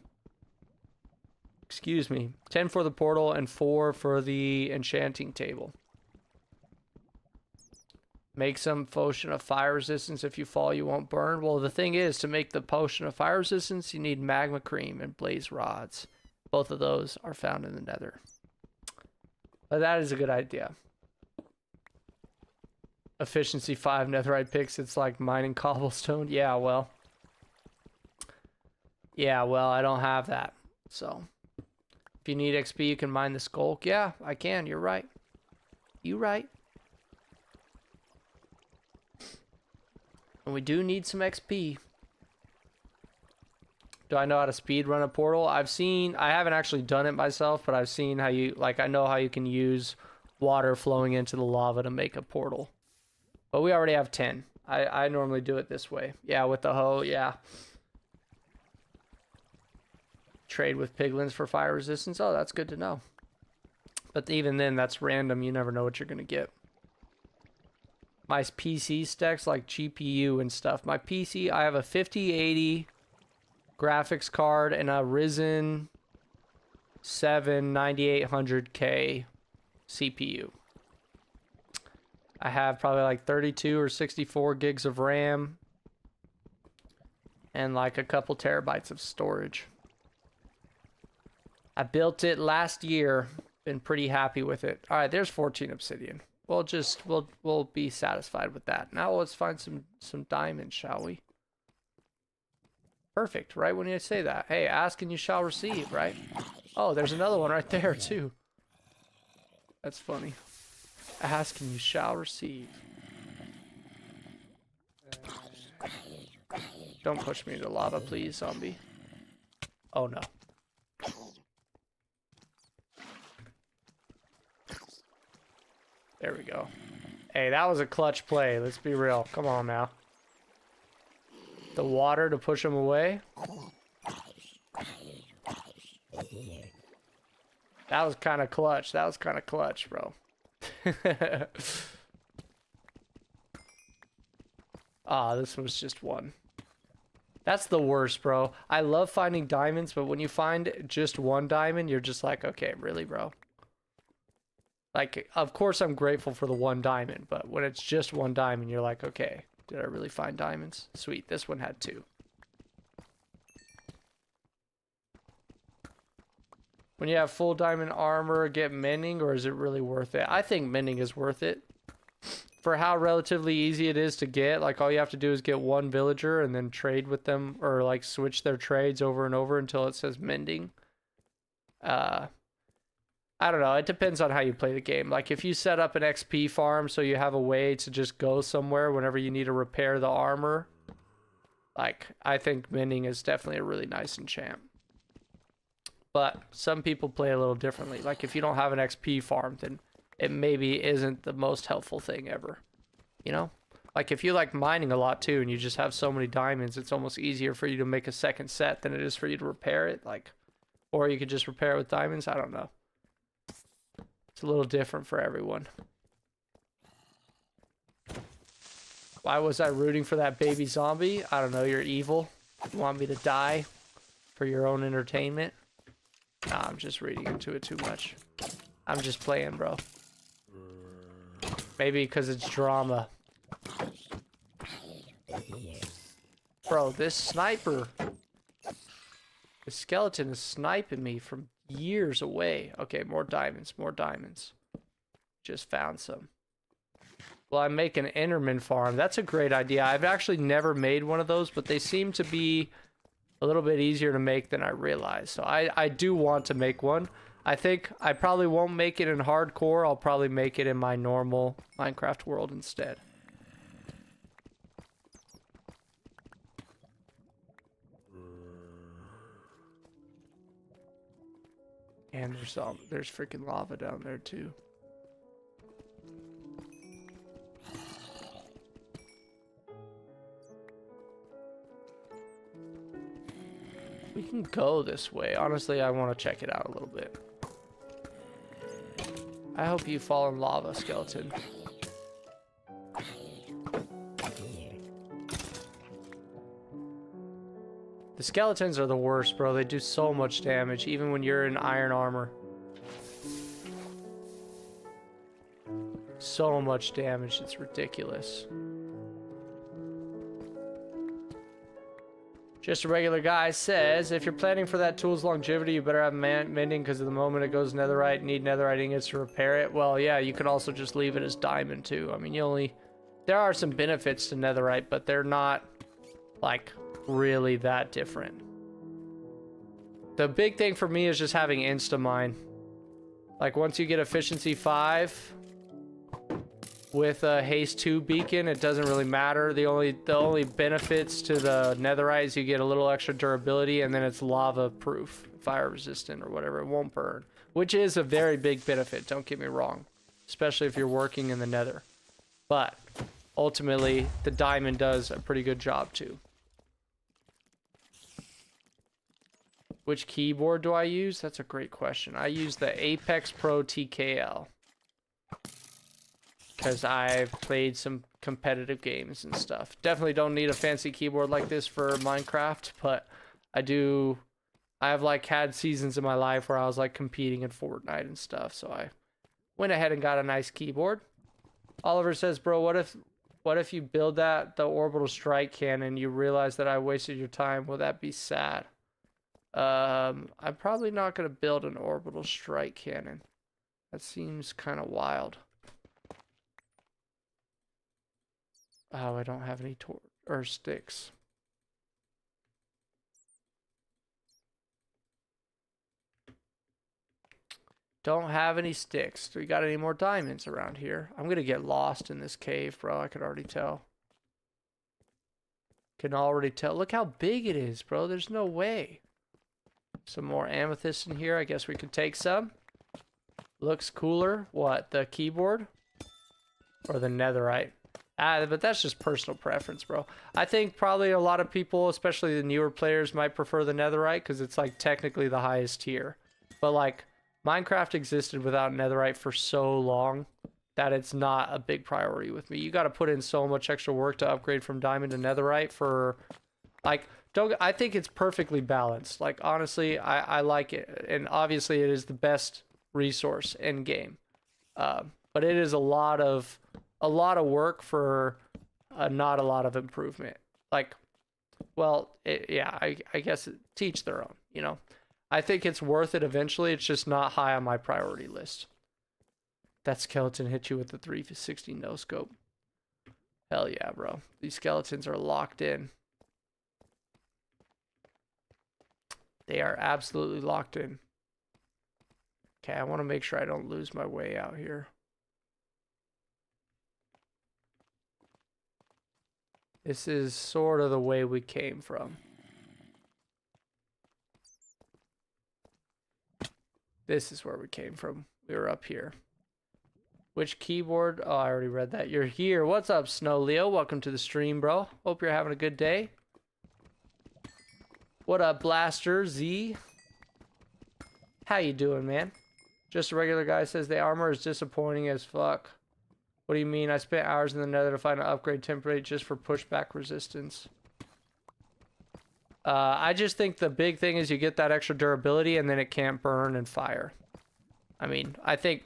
Excuse me. 10 for the portal and 4 for the enchanting table. Make some potion of fire resistance. If you fall, you won't burn. Well, the thing is, to make the potion of fire resistance, you need magma cream and blaze rods. Both of those are found in the nether. But that is a good idea. Efficiency 5 netherite picks. It's like mining cobblestone. Yeah, well. Yeah, well, I don't have that. So, if you need XP, you can mine the skulk. Yeah, I can. You're right. You right. And we do need some XP. Do I know how to speed run a portal? I haven't actually done it myself, but I've seen how you, like, I know how you can use water flowing into the lava to make a portal. But we already have 10. I normally do it this way. Yeah, with the hoe, yeah. Trade with piglins for fire resistance. Oh, that's good to know. But even then, that's random. You never know what you're going to get. My PC specs, like GPU and stuff. My PC, I have a 5080 graphics card and a Ryzen 7 9800K CPU. I have probably like 32 or 64 gigs of RAM and like a couple terabytes of storage. I built it last year. Been pretty happy with it. All right, there's 14 obsidian. We'll be satisfied with that. Now let's find some diamonds, shall we? Perfect, right when you say that. Hey, ask and you shall receive, right? Oh, there's another one right there too. That's funny. Ask and you shall receive. Don't push me into lava, please, zombie. Oh no. There we go. Hey, that was a clutch play. Let's be real. Come on now. The water to push him away. That was kind of clutch. That was kind of clutch, bro. Ah, this was just one. That's the worst, bro. I love finding diamonds, but when you find just one diamond, you're just like, okay, really, bro? Like, of course I'm grateful for the one diamond, but when it's just one diamond, you're like, okay, did I really find diamonds? Sweet, this one had 2. When you have full diamond armor, get mending, or is it really worth it? I think mending is worth it. For how relatively easy it is to get, like all you have to do is get one villager and then trade with them, or like switch their trades over and over until it says mending. I don't know. It depends on how you play the game. Like, if you set up an XP farm so you have a way to just go somewhere whenever you need to repair the armor, like, I think mending is definitely a really nice enchant. But some people play a little differently. Like, if you don't have an XP farm, then it maybe isn't the most helpful thing ever. You know? Like, if you like mining a lot, too, and you just have so many diamonds, it's almost easier for you to make a second set than it is for you to repair it. Like, or you could just repair it with diamonds. I don't know. It's a little different for everyone. Why was I rooting for that baby zombie? I don't know, you're evil. You want me to die for your own entertainment? Nah, I'm just reading into it too much. I'm just playing, bro. Maybe because it's drama. Bro, this sniper. The skeleton is sniping me from years away. Okay, more diamonds, more diamonds. Just found some. Well, I'm making an Enderman farm. That's a great idea. I've actually never made one of those, but they seem to be a little bit easier to make than I realized. So I do want to make one. I think I probably won't make it in hardcore. I'll probably make it in my normal Minecraft world instead. And there's freaking lava down there too. We can go this way. Honestly, I want to check it out a little bit. I hope you fall in lava, skeleton. The skeletons are the worst, bro. They do so much damage, even when you're in iron armor. So much damage, it's ridiculous. Just a regular guy says, if you're planning for that tool's longevity, you better have mending, because at the moment it goes netherite, need netherite ingots to repair it. Well, yeah, you can also just leave it as diamond too. I mean, there are some benefits to netherite, but they're not like really that different. The big thing for me is just having insta-mine. Like once you get efficiency 5 with a haste 2 beacon, it doesn't really matter. The only benefits to the netherite is you get a little extra durability, and then it's lava proof, fire resistant or whatever. It won't burn, which is a very big benefit, don't get me wrong, especially if you're working in the nether. But ultimately the diamond does a pretty good job too. Which keyboard do I use? That's a great question. I use the Apex Pro TKL. Because I've played some competitive games and stuff. Definitely don't need a fancy keyboard like this for Minecraft, but I have like had seasons in my life where I was like competing in Fortnite and stuff, so I went ahead and got a nice keyboard. Oliver says, bro, what if you build the orbital strike cannon, you realize that I wasted your time? Will that be sad? I'm probably not going to build an orbital strike cannon. That seems kind of wild. Oh, I don't have any sticks. Don't have any sticks. Do we got any more diamonds around here? I'm gonna get lost in this cave, bro. I could already tell. Can already tell. Look how big it is, bro. There's no way. Some more amethyst in here. I guess we could take some. Looks cooler. What, the keyboard? Or the netherite? But that's just personal preference, bro. I think probably a lot of people, especially the newer players, might prefer the netherite because it's like technically the highest tier. But like Minecraft existed without netherite for so long that it's not a big priority with me. You got to put in so much extra work to upgrade from diamond to netherite for like, I think it's perfectly balanced. Like honestly, I like it, and obviously it is the best resource in game. But it is a lot of work for not a lot of improvement. Like, well, yeah, I guess teach their own, you know. I think it's worth it eventually. It's just not high on my priority list. That skeleton hit you with the 360 no scope. Hell yeah, bro. These skeletons are locked in. They are absolutely locked in. Okay, I want to make sure I don't lose my way out here. This is sort of the way we came from. This is where we came from. We were up here. Which keyboard? Oh, I already read that. You're here. What's up, Snow Leo? Welcome to the stream, bro. Hope you're having a good day. What up, Blaster Z? How you doing, man? Just a regular guy says the armor is disappointing as fuck. What do you mean? I spent hours in the nether to find an upgrade template just for pushback resistance. I just think the big thing is you get that extra durability and then it can't burn and fire. I mean, I think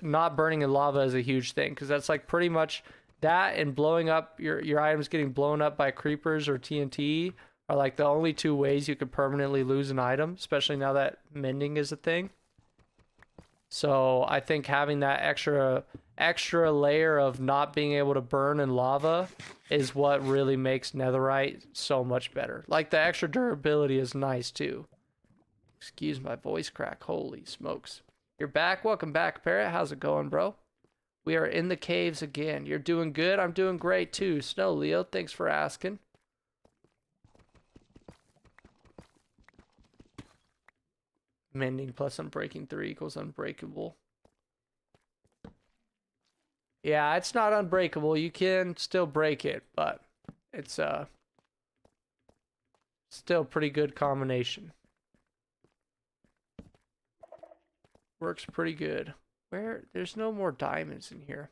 not burning in lava is a huge thing because that's like pretty much that, and blowing up your items getting blown up by creepers or TNT are like the only two ways you could permanently lose an item, especially now that mending is a thing. So I think having that extra layer of not being able to burn in lava is what really makes netherite so much better. Like the extra durability is nice too. Excuse my voice crack. Holy smokes. You're back. Welcome back, Parrot. How's it going, bro? We are in the caves again. You're doing good. I'm doing great too. Snow Leo, thanks for asking. Mending plus unbreaking 3 equals unbreakable. Yeah, it's not unbreakable. You can still break it, but it's still a pretty good combination. Works pretty good. There's no more diamonds in here.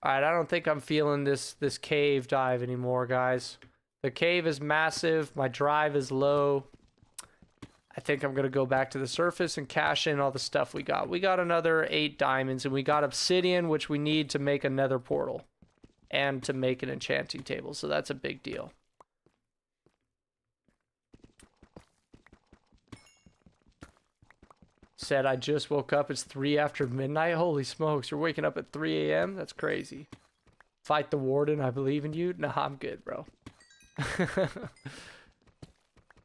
Alright, I don't think I'm feeling this cave dive anymore, guys. The cave is massive. My drive is low. I think I'm going to go back to the surface and cash in all the stuff we got. We got another 8 diamonds, and we got obsidian, which we need to make a nether portal and to make an enchanting table. So that's a big deal. Said I just woke up. It's 3 after midnight. Holy smokes, you're waking up at 3 a.m.? That's crazy. Fight the warden. I believe in you. Nah, I'm good, bro.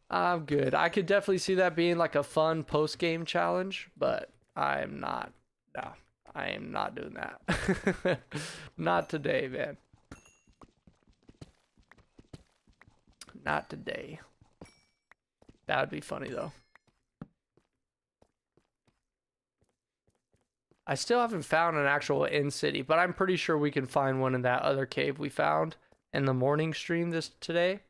I'm good. I could definitely see that being like a fun post-game challenge, but I am not. No, I am not doing that. Not today, man. Not today. That would be funny, though. I still haven't found an actual end city, but I'm pretty sure we can find one in that other cave we found in the morning stream today.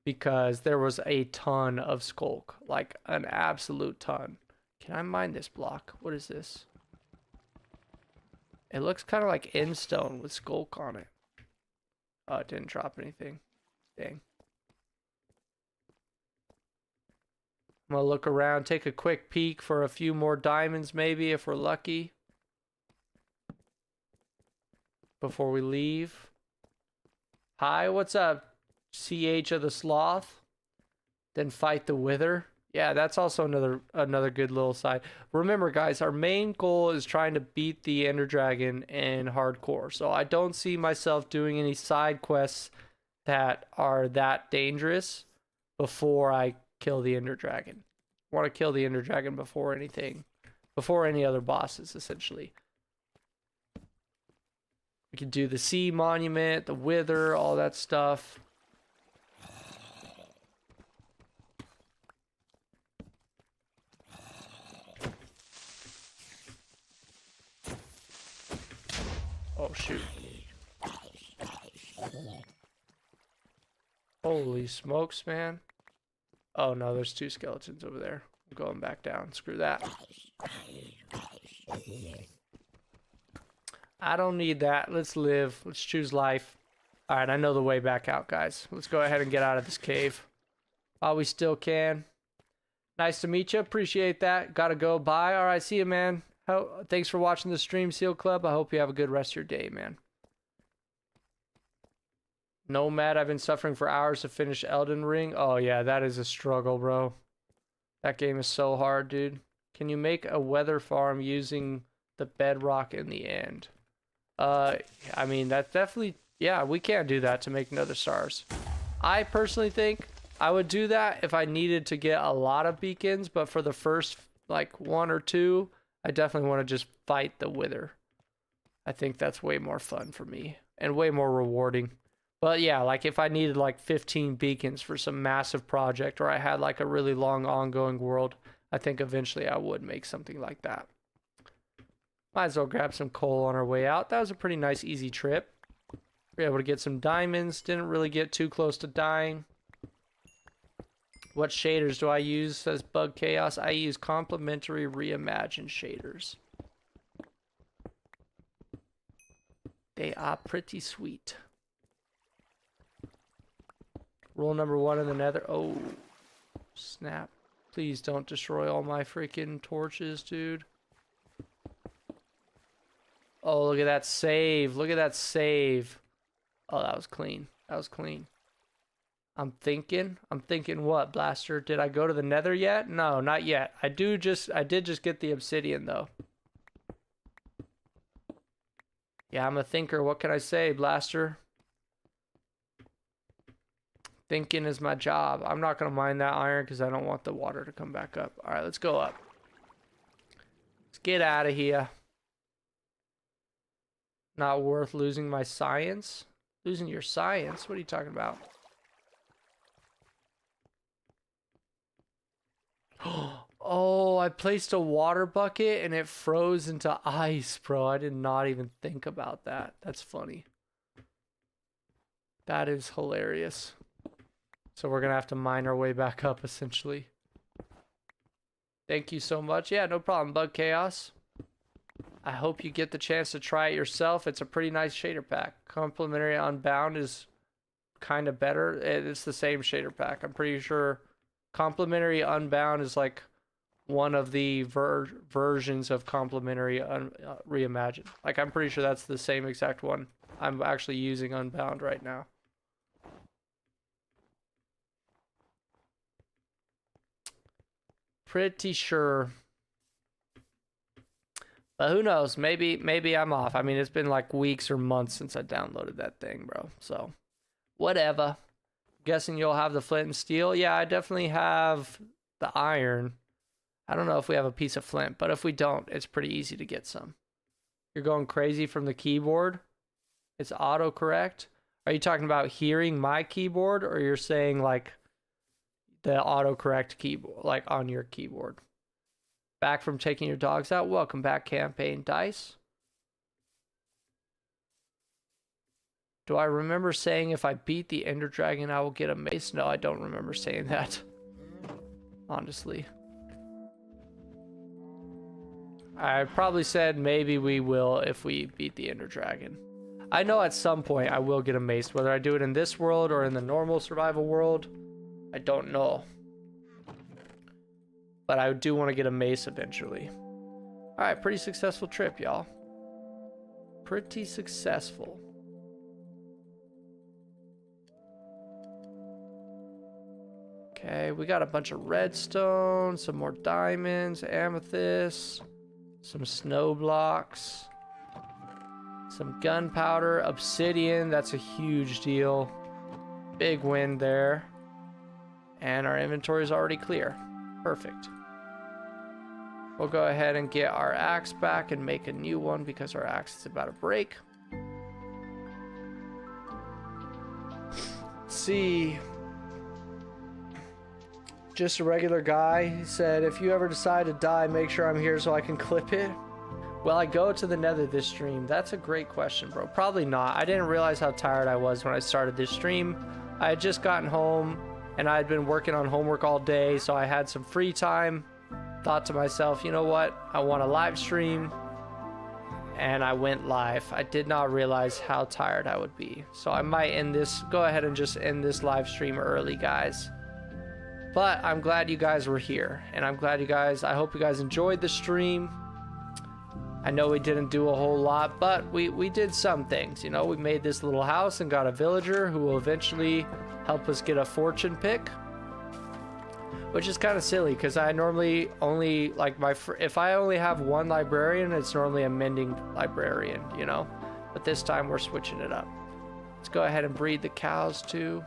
Because there was a ton of skulk, like an absolute ton. Can I mine this block? What is this? It looks kind of like end stone with skulk on it. Oh, it didn't drop anything. Dang. I'm gonna look around, take a quick peek for a few more diamonds maybe if we're lucky. Before we leave. Hi, what's up? CH of the Sloth, then fight the Wither. Yeah, that's also another good little side. Remember, guys, our main goal is trying to beat the Ender Dragon in hardcore. So I don't see myself doing any side quests that are that dangerous before I kill the Ender Dragon. I want to kill the Ender Dragon before anything, before any other bosses, essentially. We could do the Sea Monument, the Wither, all that stuff. Oh, shoot. Holy smokes, man. Oh, no, there's 2 skeletons over there. I'm going back down. Screw that. I don't need that. Let's live. Let's choose life. Alright, I know the way back out, guys. Let's go ahead and get out of this cave. While we still can. Nice to meet you. Appreciate that. Gotta go. Bye. Alright, see you, man. Thanks for watching the stream, Seal Club. I hope you have a good rest of your day, man. Nomad, I've been suffering for hours to finish Elden Ring. Oh, yeah, that is a struggle, bro. That game is so hard, dude. Can you make a weather farm using the bedrock in the end? I mean, that's definitely... Yeah, we can do that to make nether stars. I personally think I would do that if I needed to get a lot of beacons, but for the first, like, 1 or 2... I definitely want to just fight the Wither. I think that's way more fun for me and way more rewarding. But yeah, like if I needed like 15 beacons for some massive project or I had like a really long ongoing world, I think eventually I would make something like that. Might as well grab some coal on our way out. That was a pretty nice, easy trip. We were able to get some diamonds. Didn't really get too close to dying. What shaders do I use, says Bug Chaos? I use complementary reimagined shaders. They are pretty sweet. Rule number 1 in the nether. Oh, snap. Please don't destroy all my freaking torches, dude. Oh, look at that save. Look at that save. Oh, that was clean. That was clean. I'm thinking what, Blaster? Did I go to the nether yet? No, not yet. I did just get the obsidian though. Yeah, I'm a thinker. What can I say, Blaster? Thinking is my job. I'm not gonna mine that iron because I don't want the water to come back up. All right, let's go up. Let's get out of here. Not worth losing my science. Losing your science? What are you talking about? Oh, I placed a water bucket and it froze into ice, bro. I did not even think about that. That's funny. That is hilarious. So we're gonna have to mine our way back up, essentially. Thank you so much. Yeah, no problem, Bug Chaos. I hope you get the chance to try it yourself. It's a pretty nice shader pack. Complimentary Unbound is kind of better. It's the same shader pack. I'm pretty sure Complementary Unbound is like one of the versions of Complementary Reimagined. Like, I'm pretty sure that's the same exact one. I'm actually using Unbound right now. Pretty sure. But who knows? Maybe I'm off. I mean, it's been like weeks or months since I downloaded that thing, bro. So, whatever. Guessing you'll have the flint and steel. Yeah, I definitely have the iron. I don't know if we have a piece of flint, but if we don't, it's pretty easy to get some. You're going crazy from the keyboard. It's autocorrect. Are you talking about hearing my keyboard, or you're saying like the autocorrect keyboard, like on your keyboard? Back from taking your dogs out. Welcome back, Campaign Dice. Do I remember saying if I beat the Ender Dragon, I will get a mace? No, I don't remember saying that. Honestly. I probably said maybe we will if we beat the Ender Dragon. I know at some point I will get a mace. Whether I do it in this world or in the normal survival world, I don't know. But I do want to get a mace eventually. Alright, pretty successful trip, y'all. Pretty successful. Okay, we got a bunch of redstone, some more diamonds, amethyst, some snow blocks, some gunpowder, obsidian. That's a huge deal. Big win there. And our inventory is already clear. Perfect. We'll go ahead and get our axe back and make a new one because our axe is about to break. Let's see. Just a regular guy. He said, if you ever decide to die, make sure I'm here so I can clip it. Will I go to the nether this stream? That's a great question, bro. Probably not. I didn't realize how tired I was when I started this stream. I had just gotten home and I had been working on homework all day, so I had some free time. Thought to myself, you know what? I want a live stream. And I went live. I did not realize how tired I would be. So I might go ahead and just end this live stream early, guys. But I'm glad you guys were here, and I hope you guys enjoyed the stream. I know we didn't do a whole lot, but we did some things. You know, we made this little house and got a villager who will eventually help us get a fortune pick, which is kind of silly because I normally only like if I only have one librarian, it's normally a mending librarian, you know, but this time we're switching it up. Let's go ahead and breed the cows too.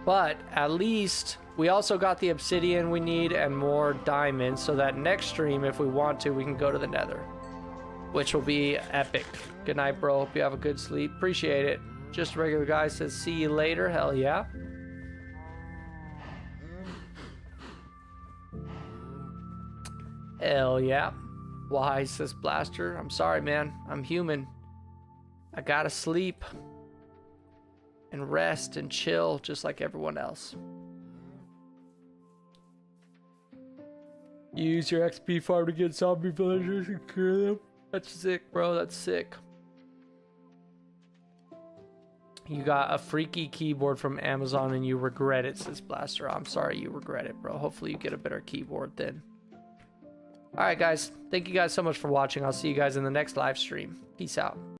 But at least we also got the obsidian we need and more diamonds so that next stream, if we want to, we can go to the nether, which will be epic. Good night, bro. Hope you have a good sleep. Appreciate it. Just a regular guy says, see you later. Hell yeah. Hell yeah. Why, says Blaster. I'm sorry, man. I'm human. I gotta sleep and rest and chill just like everyone else. Use your XP farm to get zombie villagers and cure them. That's sick, bro. That's sick. You got a freaky keyboard from Amazon and you regret it, says Blaster. I'm sorry you regret it, bro. Hopefully you get a better keyboard then. Alright, guys. Thank you guys so much for watching. I'll see you guys in the next live stream. Peace out.